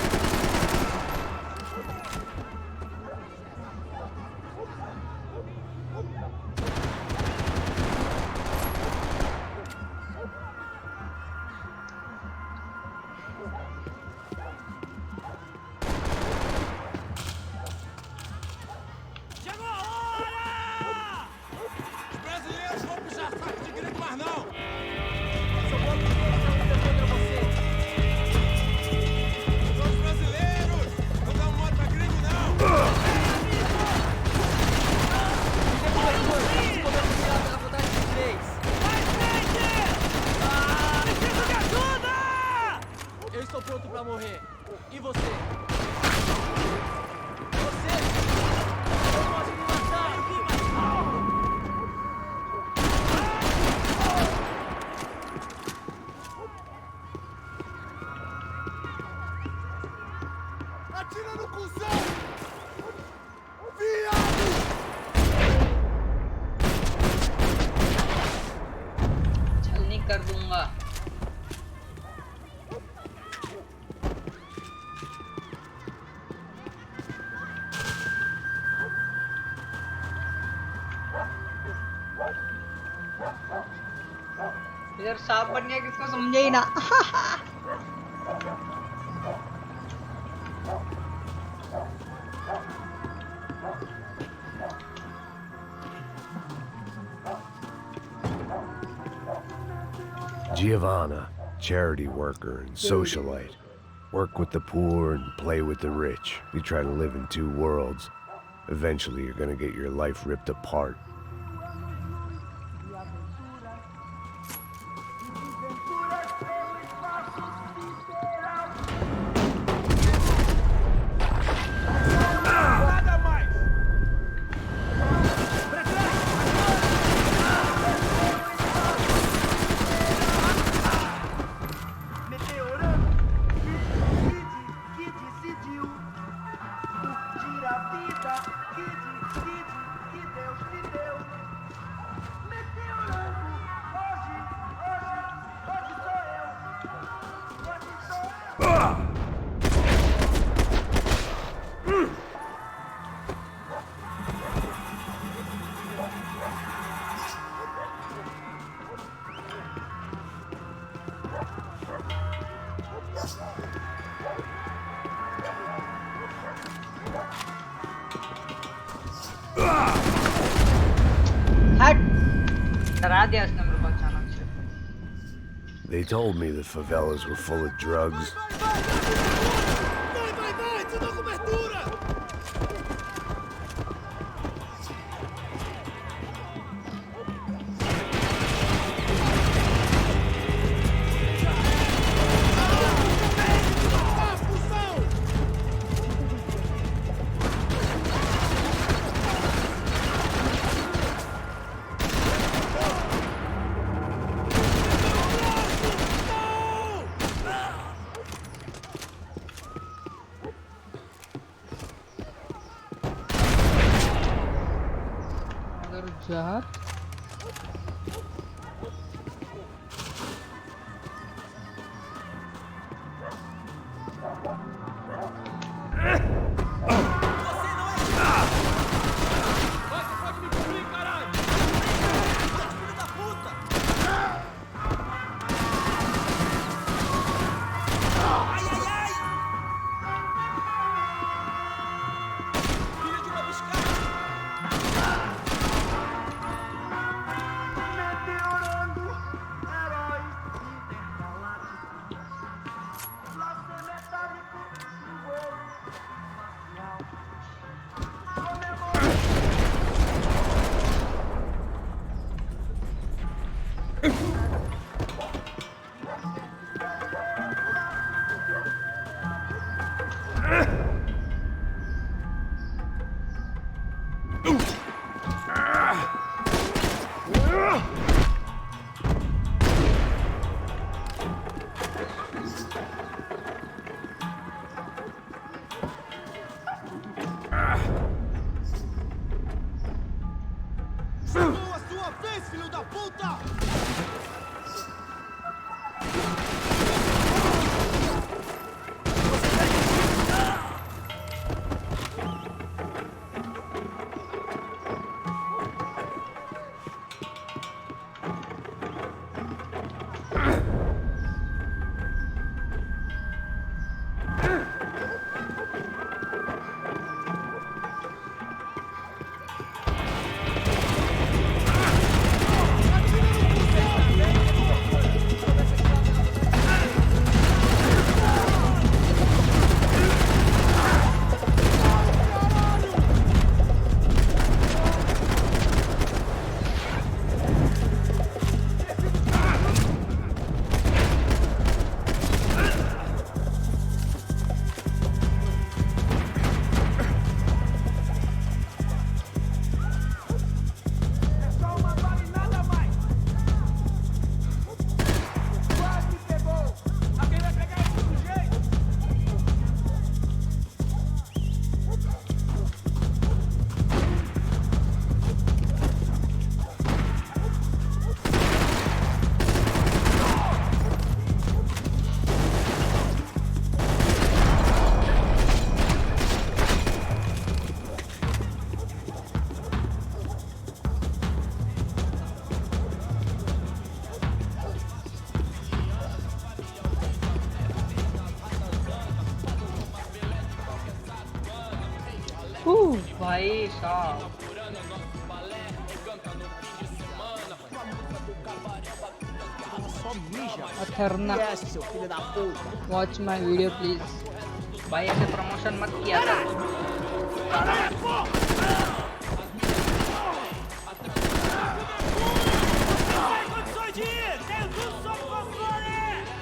इधर सांप बन गया किसको समझे ही ना Giovanna, charity worker and socialite. Work with the poor and play with the rich. You try to live in two worlds. Eventually you're gonna get your life ripped apart. Que Deus me deu. डरा दिया इसने मेरे को अचानक से। They told me the favelas were full of drugs. जहाज भाई साहब अथरना वॉच माय वीडियो प्लीज भाई ऐसे प्रमोशन मत किया था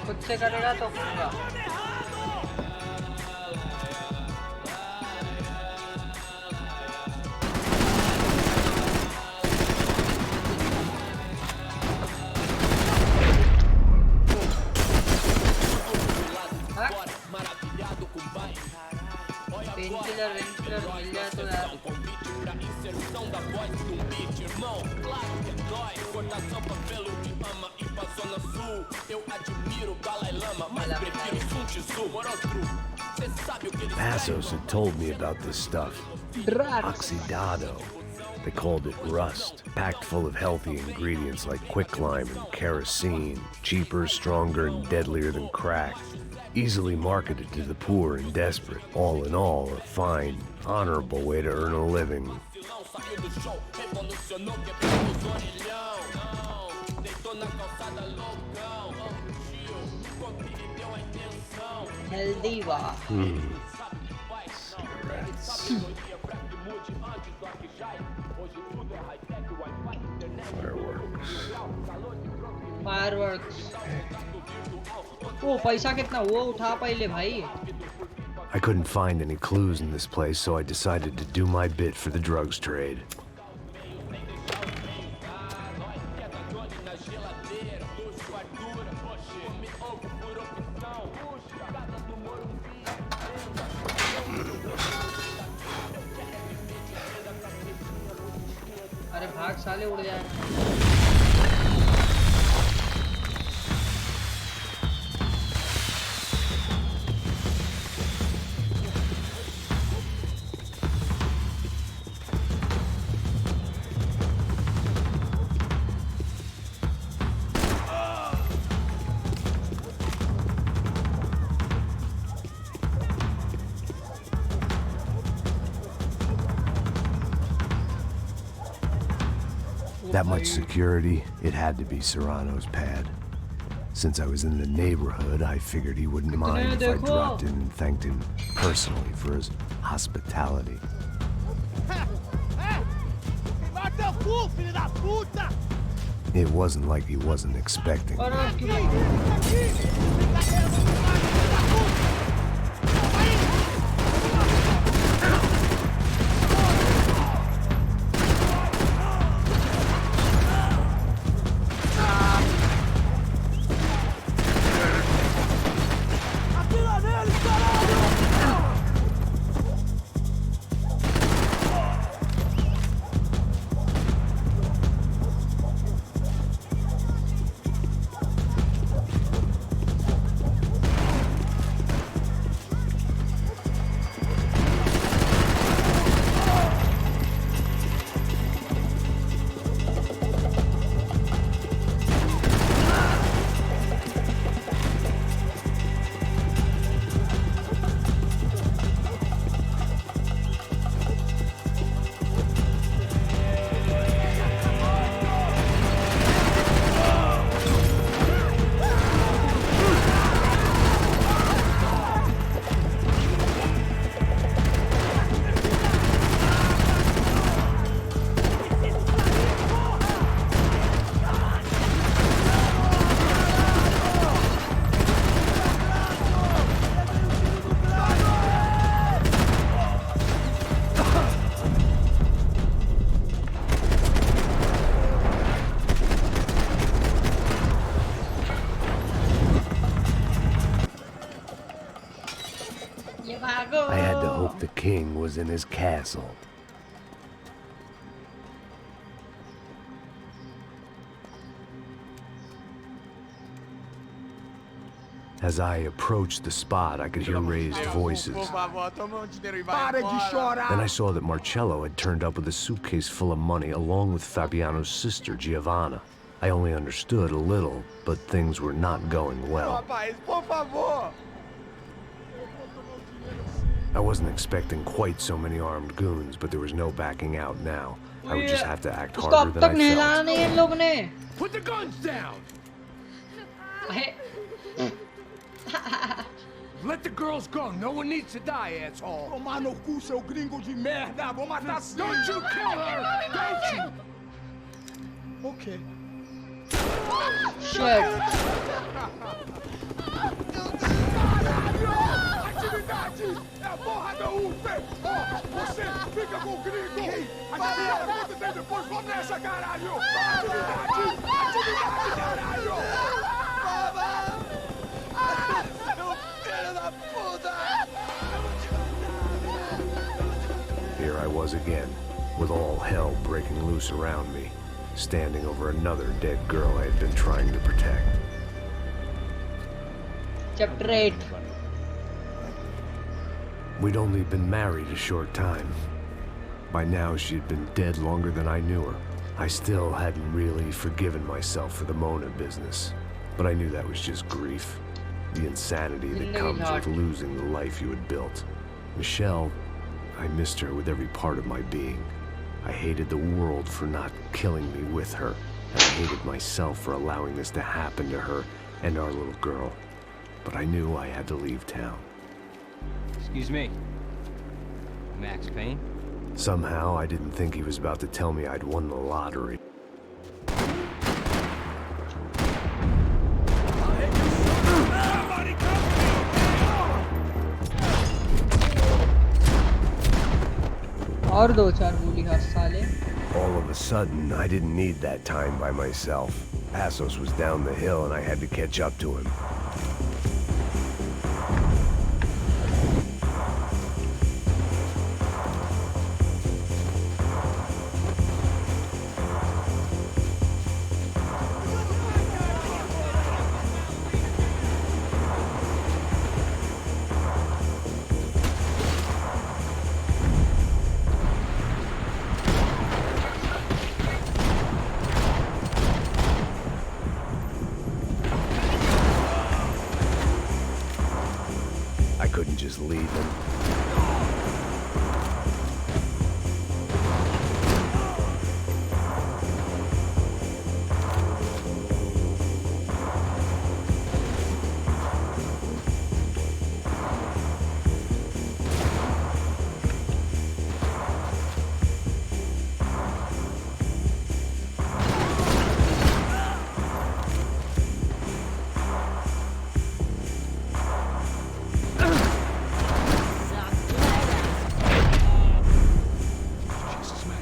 खुद से करेगा तो होगा Passos had told me about this stuff. Oxidado. They called it rust, packed full of healthy ingredients like quicklime and kerosene, cheaper, stronger, and deadlier than crack. Easily marketed to the poor and desperate. All in all, a fine, honorable way to earn a living. Healthy वाह. Fireworks. ओ पैसा कितना वो उठा पहले भाई. I couldn't find any clues in this place, so I decided to do my bit for the drugs trade. अरे भाग साले उड़ जाए. That much security, it had to be Serrano's pad. Since I was in the neighborhood, I figured he wouldn't mind if I dropped in and thanked him personally for his hospitality. It wasn't like he wasn't expecting me. I had to hope the king was in his castle. As I approached the spot, I could hear raised voices. Then I saw that Marcello had turned up with a suitcase full of money along with Fabiano's sister, Giovanna. I only understood a little, but things were not going well. I wasn't expecting quite so many armed goons, but there was no backing out now. I would just have to act harder than I felt. Put the guns down! Let the girls go. No one needs to die, asshole. Tomar no cu, seu gringo de merda. Vou matar sim. Don't you kill her! Don't you? Okay. Shit. Atividade é a porra da UFE. Ó, você fica com o gringo. A gente acontecer depois, vamos nessa, caralho. Atividade! Atividade, caralho! Here I was again, with all hell breaking loose around me, standing over another dead girl I had been trying to protect. Chapter 8. We'd only been married a short time. By now, she had been dead longer than I knew her. I still hadn't really forgiven myself for the Mona business, but I knew that was just grief. The insanity that comes with losing the life you had built. Michelle, I missed her with every part of my being. I hated the world for not killing me with her. I hated myself for allowing this to happen to her and our little girl. But I knew I had to leave town. Excuse me. Max Payne? Somehow, I didn't think he was about to tell me I'd won the lottery. और दो चार गोली हर साले. All of a sudden, I didn't need that time by myself. Passos was down the hill and I had to catch up to him. I couldn't just leave him.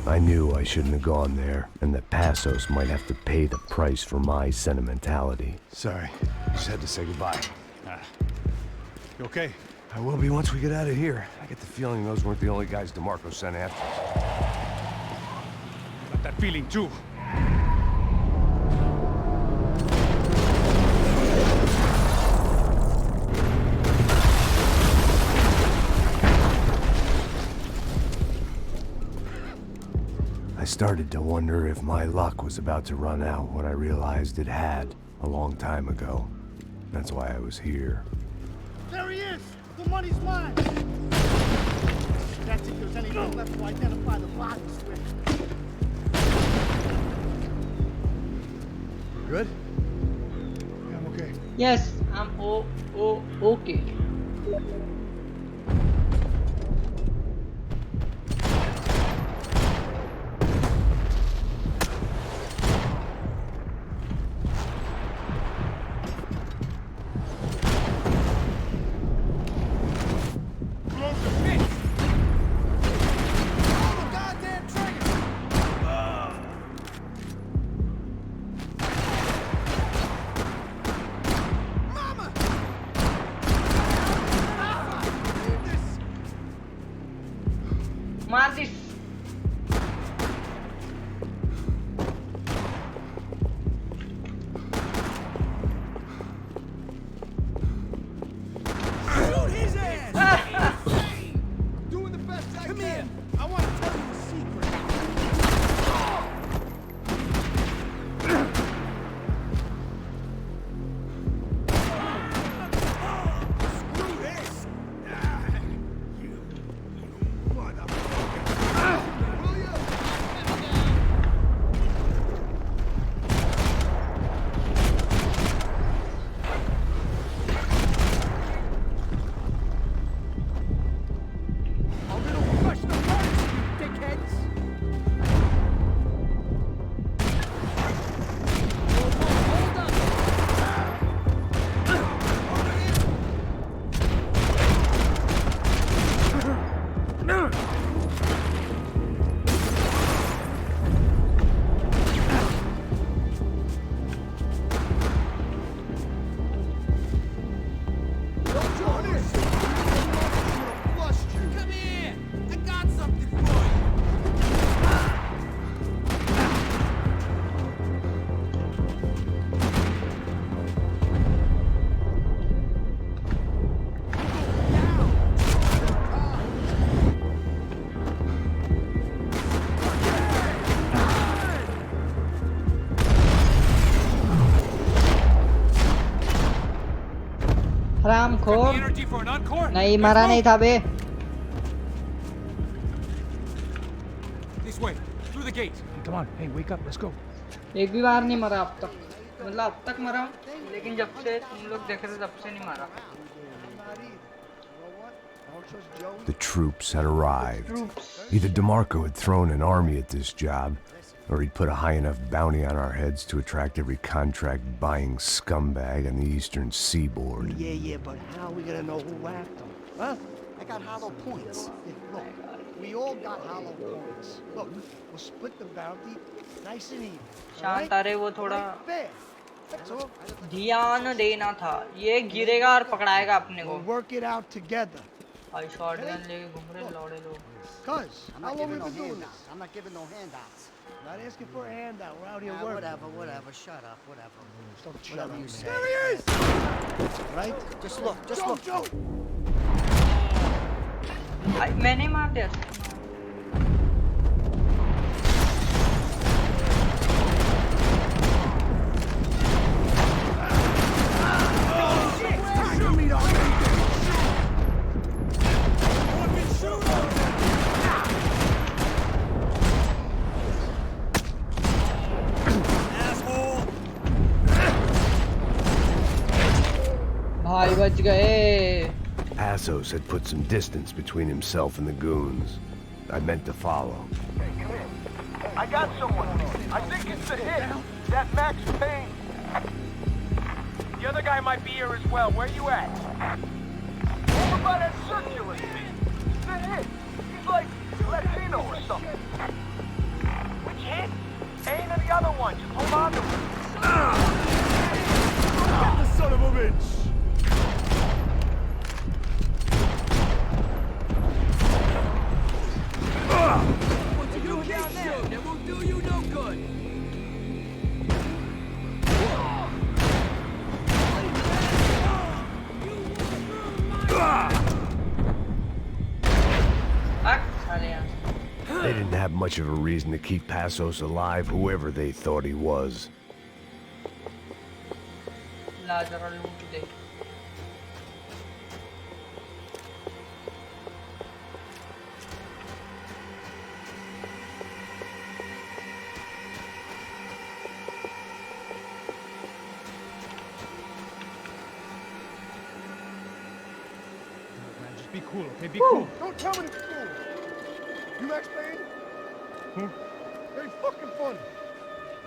I knew I shouldn't have gone there, and that Passos might have to pay the price for my sentimentality. Sorry, just had to say goodbye. You okay? I will be once we get out of here. I get the feeling those weren't the only guys DeMarco sent after us. Got that feeling too. I started to wonder if my luck was about to run out when I realized it had a long time ago. That's why I was here. There he is! The money's mine! That's if there's anything left to identify the bodies with. Good? Yeah, I'm okay. Yes, I'm okay. मार this. Shoot his ass! Doing the best I can. I want to tell you a secret. Screw this! You motherfucker! Will you? A little professional courtesy, you dickheads! Hold up! Don't join this! Come here! I got something for you! हरामखोर. नहीं मरा नहीं था बे. This way, through the gate. Come on, hey, wake up, let's go. एक भी बार नहीं मरा अब तक, मतलब अब तक मरा हूँ, लेकिन जब से तुम लोग देख रहे तब से नहीं मारा। The troops had arrived. Either DeMarco had thrown an army at this job, or he'd put a high enough bounty on our heads to attract every contract-buying scumbag on the eastern seaboard. Yeah, but how are we gonna know who whacked them? Huh? I got hollow points. Look, we all got hollow points. Look, we'll split the bounty nice and even. शांत आ रहे, वो थोड़ा Fair. That's all. ध्यान देना था। ये गिरेगा और पकड़ाएगा अपने को। We'll work it out together. भाई शॉटगन लेके घूम रहे लौड़े लोग। Cuz, how long we been doing this? I'm not giving no handouts. Not asking for a handout. We're out here working. Whatever. Shut up. Whatever. Don't shut Whatever up. you say. There he is! Right? Just look. Just look. Joe! मैंने मार दिया। भाई बच गए। Passos had put some distance between himself and the goons. I meant to follow. Hey, come here. I got someone. I think it's the hit. That Max Payne. The other guy might be here as well. Where you at? Over by that circular. The hit. He's like Latino or something. Which hit? Payne or the other one? Just hold on to him. Get the son of a bitch! What you doing down there? That won't do you no good. They didn't have much of a reason to keep Passos alive, whoever they thought he was. Just be cool, okay? Be cool. Don't tell me it's cool. You Max Payne? Who? Very fucking funny.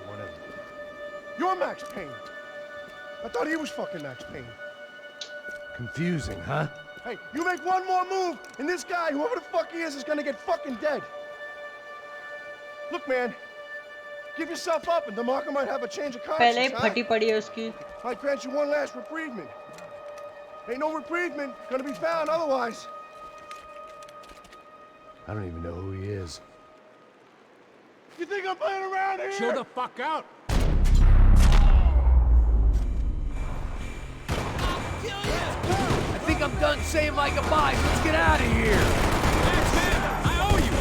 Whatever. You're Max Payne. I thought he was fucking Max Payne. Confusing, huh? Hey, you make one more move, and this guy, whoever the fuck he is gonna get fucking dead. Look, man, give yourself up, and DeMarco might have a change of conscience. पहले फटी पड़ी है उसकी। Might grant you one last reprievement. Ain't no reprievement gonna be found otherwise. I don't even know who he is. You think I'm playing around here? Chill the fuck out. I think I'm done saying my goodbyes. Let's get out of here. I owe you.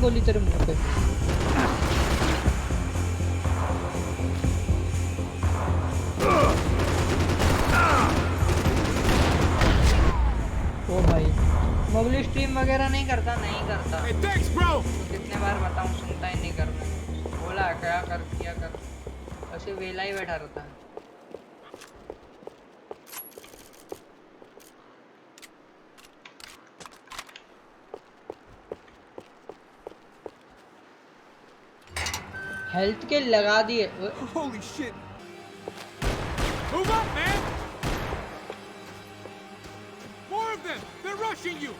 गोली तेरे मुंह पे। ओ भाई mobile stream वगैरह नहीं करता। Hey, thanks, bro. तो कितने बार बताऊं, सुनता ही नहीं करना। बोला क्या कर किया कर, ऐसे वेला ही बैठा रहता है। हेल्थ के लगा दिए। Holy shit. Move up, man. More of them. They're rushing you.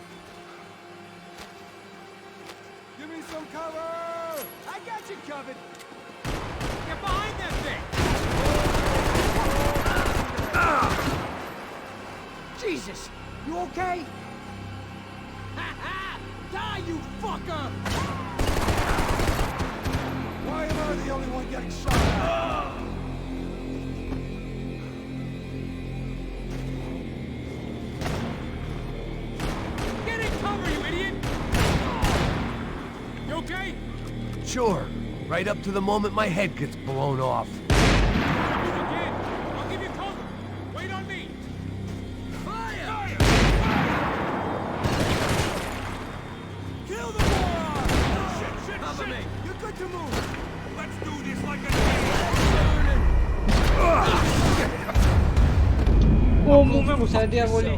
Give me some cover! I got you covered. Get behind that thing. Jesus, you okay? Ha ha! you fucker! Why am I the only one getting shot at? Get in cover, you idiot! You okay? Sure. Right up to the moment my head gets blown off. Move again. I'll give you cover. Wait on me. Fire! Kill the moron! Shit! Cover me. You're good to move. Let's do this like a वो मुंह में घुसा दिया गोली।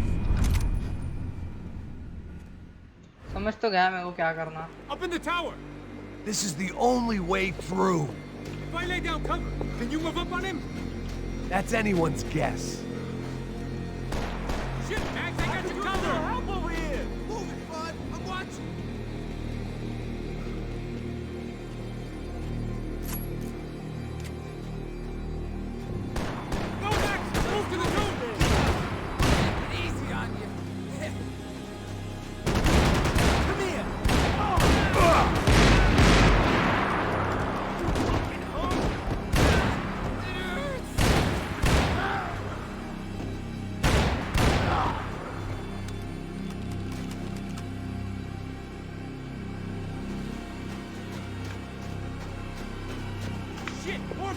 समझ तो गया मेरे को क्या करना। Up in the tower. This is the only way through. If I lay down cover, can you move up on him? That's anyone's guess. Shit, Max, I got you covered. Help over here. Move it, bud. I'm watching. Go, Max. Move to the tomb. Easy on you. Come here. Shit, more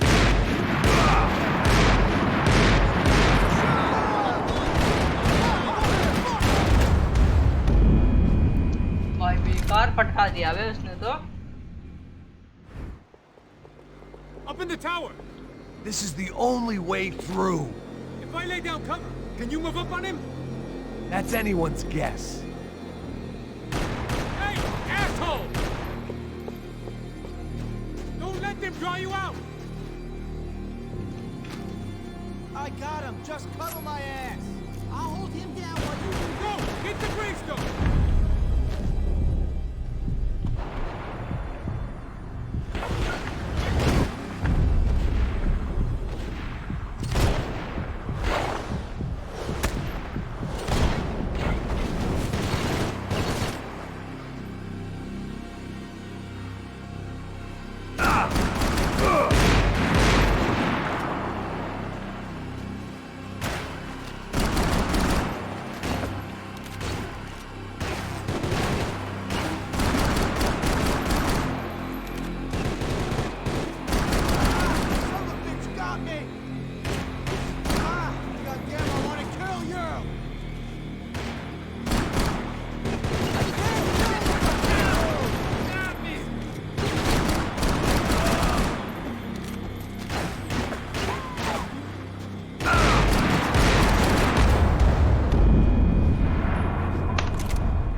भाई बेकार पटका दिया बे उसने तो। up in the tower. This is the only way through. If I lay down cover, can you move up on him? That's anyone's guess. Hey, asshole! Don't let them draw you out. I got him. Just cover my ass. I'll hold him down while you Go! Get the gravestone!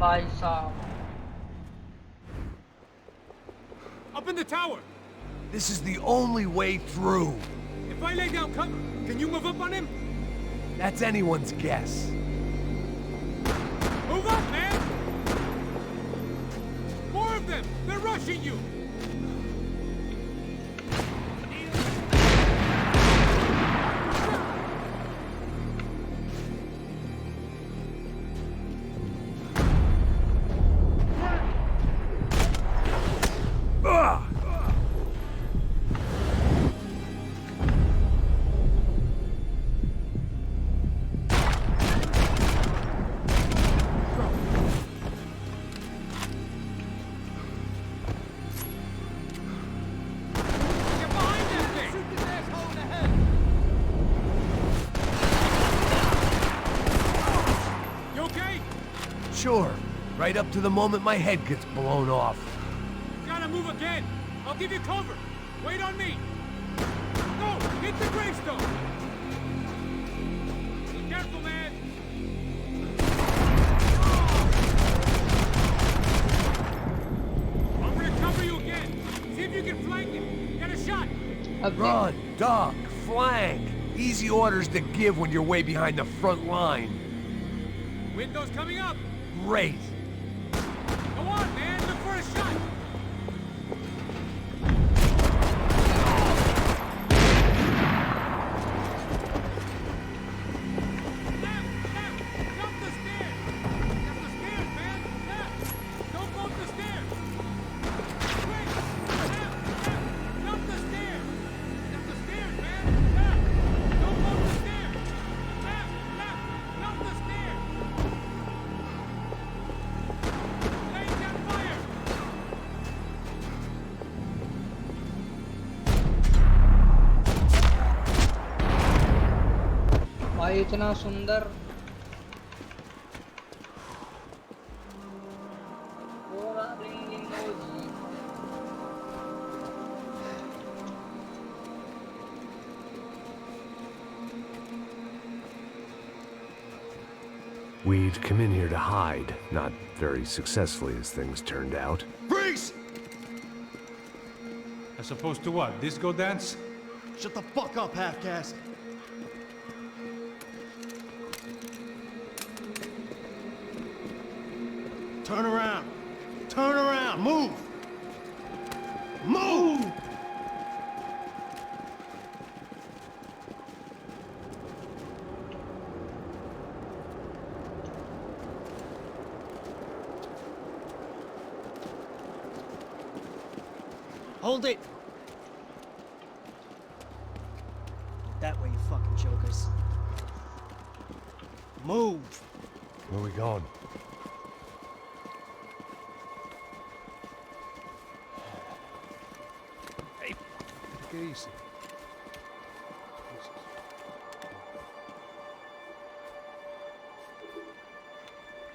भाई साहब। Up in the tower. This is the only way through. If I lay down cover, can you move up on him? That's anyone's guess. Move up, man! More of them! They're rushing you! Sure. Right up to the moment my head gets blown off. Gotta move again. I'll give you cover. Wait on me. Go! Hit the gravestone! Be careful, man! I'm gonna cover you again. See if you can flank it. Get a shot. Run, duck, flank. Easy orders to give when you're way behind the front line. Window's coming up. Great. Go on, man. Look for a shot. Jump the stairs. Jump the stairs, man. Don't go up the इतना सुंदर We'd come in here to hide, not very successfully as things turned out. Freeze! As opposed to what? Disco dance? Shut the fuck up, half-caste. Turn around. Turn around. Move. Move! Hold it! That way, you fucking jokers. Move! Where are we going? Hey, take it easy.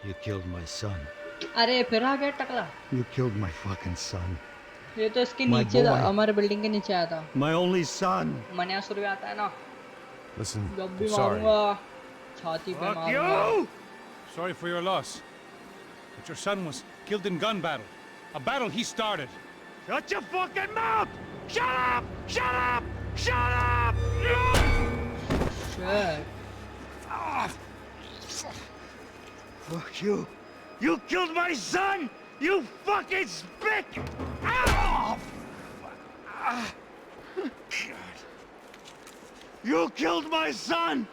You killed my son. अरे फिर आ गया टकला You killed my fucking son. ये तो इसके My नीचे था boy. हमारे बिल्डिंग के नीचे आया था My only son. मन्यासुर भी आता है ना Listen, जब भी I'm sorry. मारूंगा छाती पे मारूंगा Sorry for your loss. But your son was killed in gun battle. A battle he started. Shut your fucking mouth! Shut up! Shut up! Shut up! Shit. Fuck you! You killed my son! You fucking spick! Ah! You killed my son!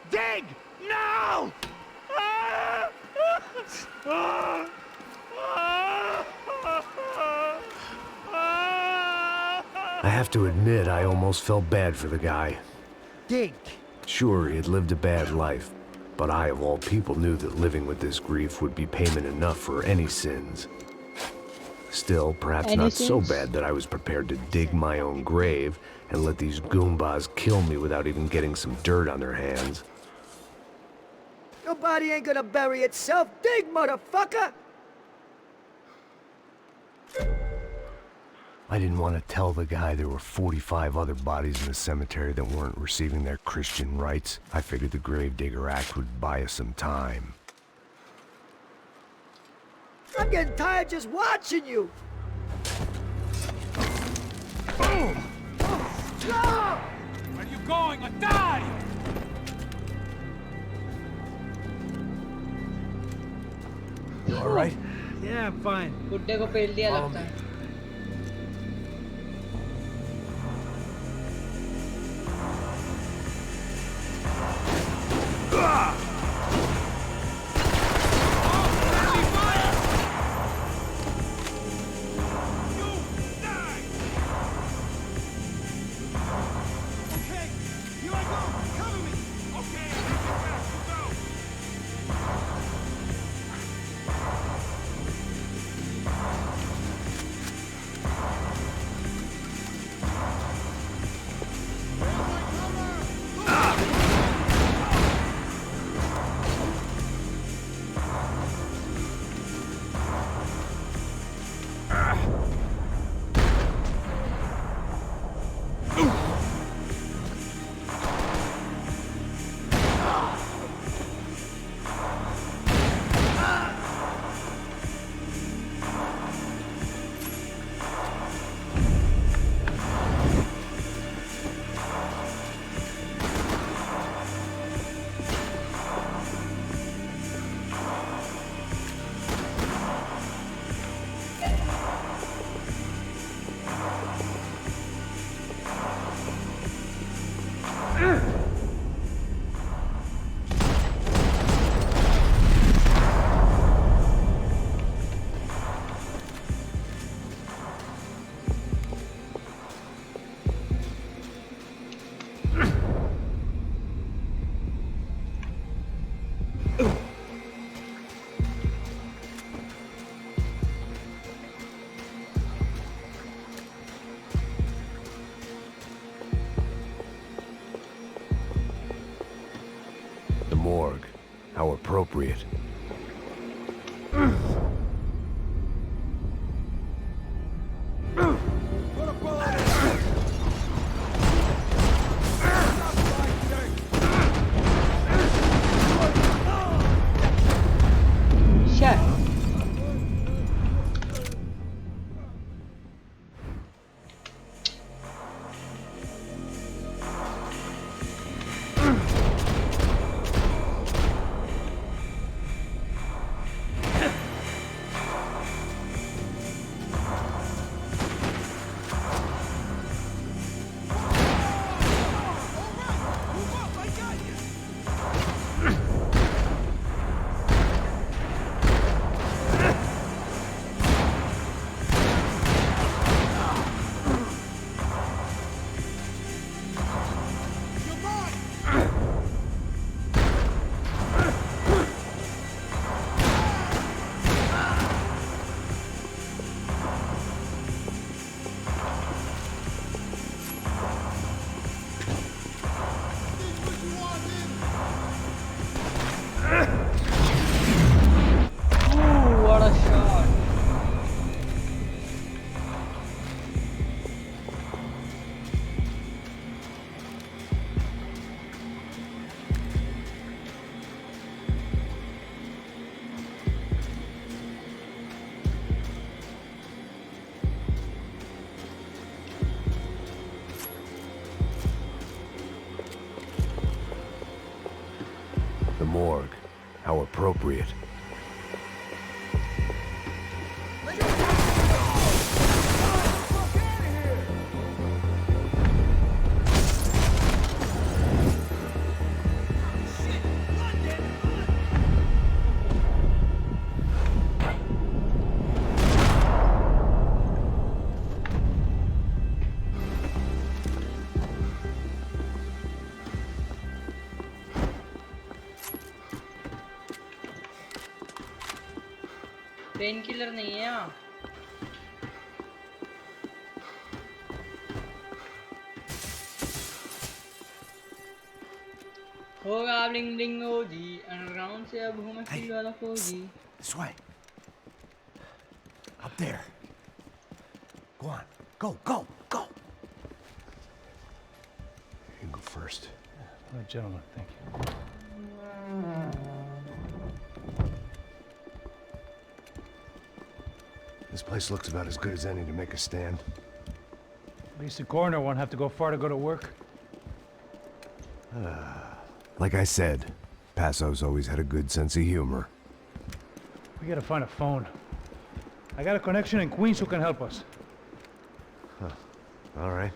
Dig! Now! I have to admit, I almost felt bad for the guy. Dig! Sure, he had lived a bad life, but I, of all people, knew that living with this grief would be payment enough for any sins. Still, perhaps Any not so sins? bad that I was prepared to dig my own grave and let these Goombas kill me without even getting some dirt on their hands. Your body ain't gonna bury itself. Dig, motherfucker! I didn't want to tell the guy there were 45 other bodies in the cemetery that weren't receiving their Christian rites. I figured the Gravedigger Act would buy us some time. I'm getting tired just watching you. Where are you going? Die! You all right? Yeah, I'm fine. बुड्ढे को पेल दिया लगता है appropriate. What a shot. The morgue. How appropriate. Pain killer नहीं है यहाँ। होगा bling bling ओजी underground से अब हूँ मैं फील वाला फौजी। This way. Up there. Go on. Go, go, go. You can go first. All right, gentlemen, thank you. This place looks about as good as any to make a stand. At least the coroner won't have to go far to go to work. Like I said, Passo's always had a good sense of humor. We gotta find a phone. I got a connection in Queens who can help us. Huh. All right.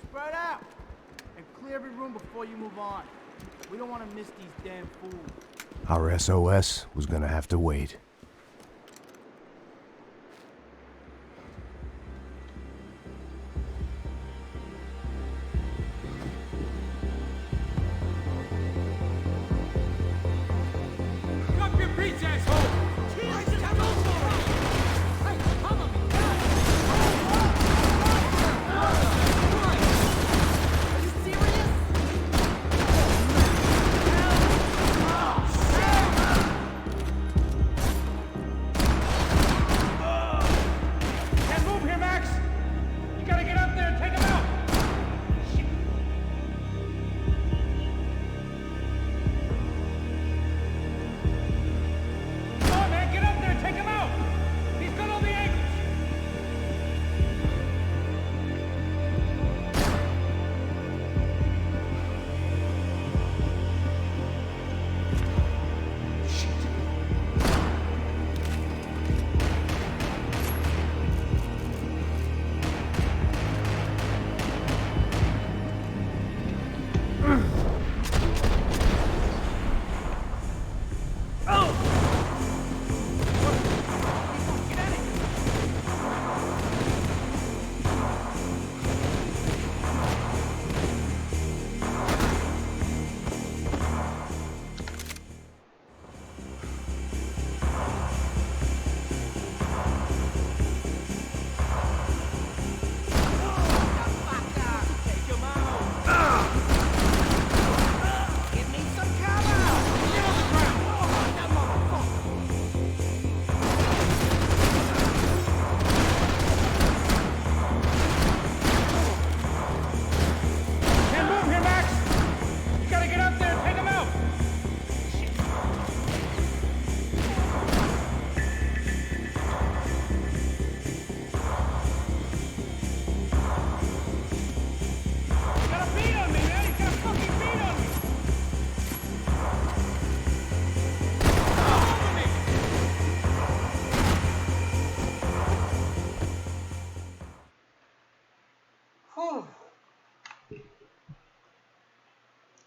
Spread out! And clear every room before you move on. We don't want to miss these damn fools. Our SOS was gonna have to wait. Drop your beats, asshole! Can't move here, Max! You gotta get up there and take him out!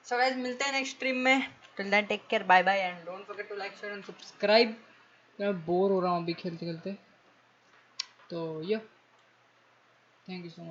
So guys मिलते हैं next stream में. Till then take care, bye bye and don't forget to like share and subscribe. मैं bore हो रहा हूँ अभी खेलते खेलते, तो ये थैंक यू सो मच.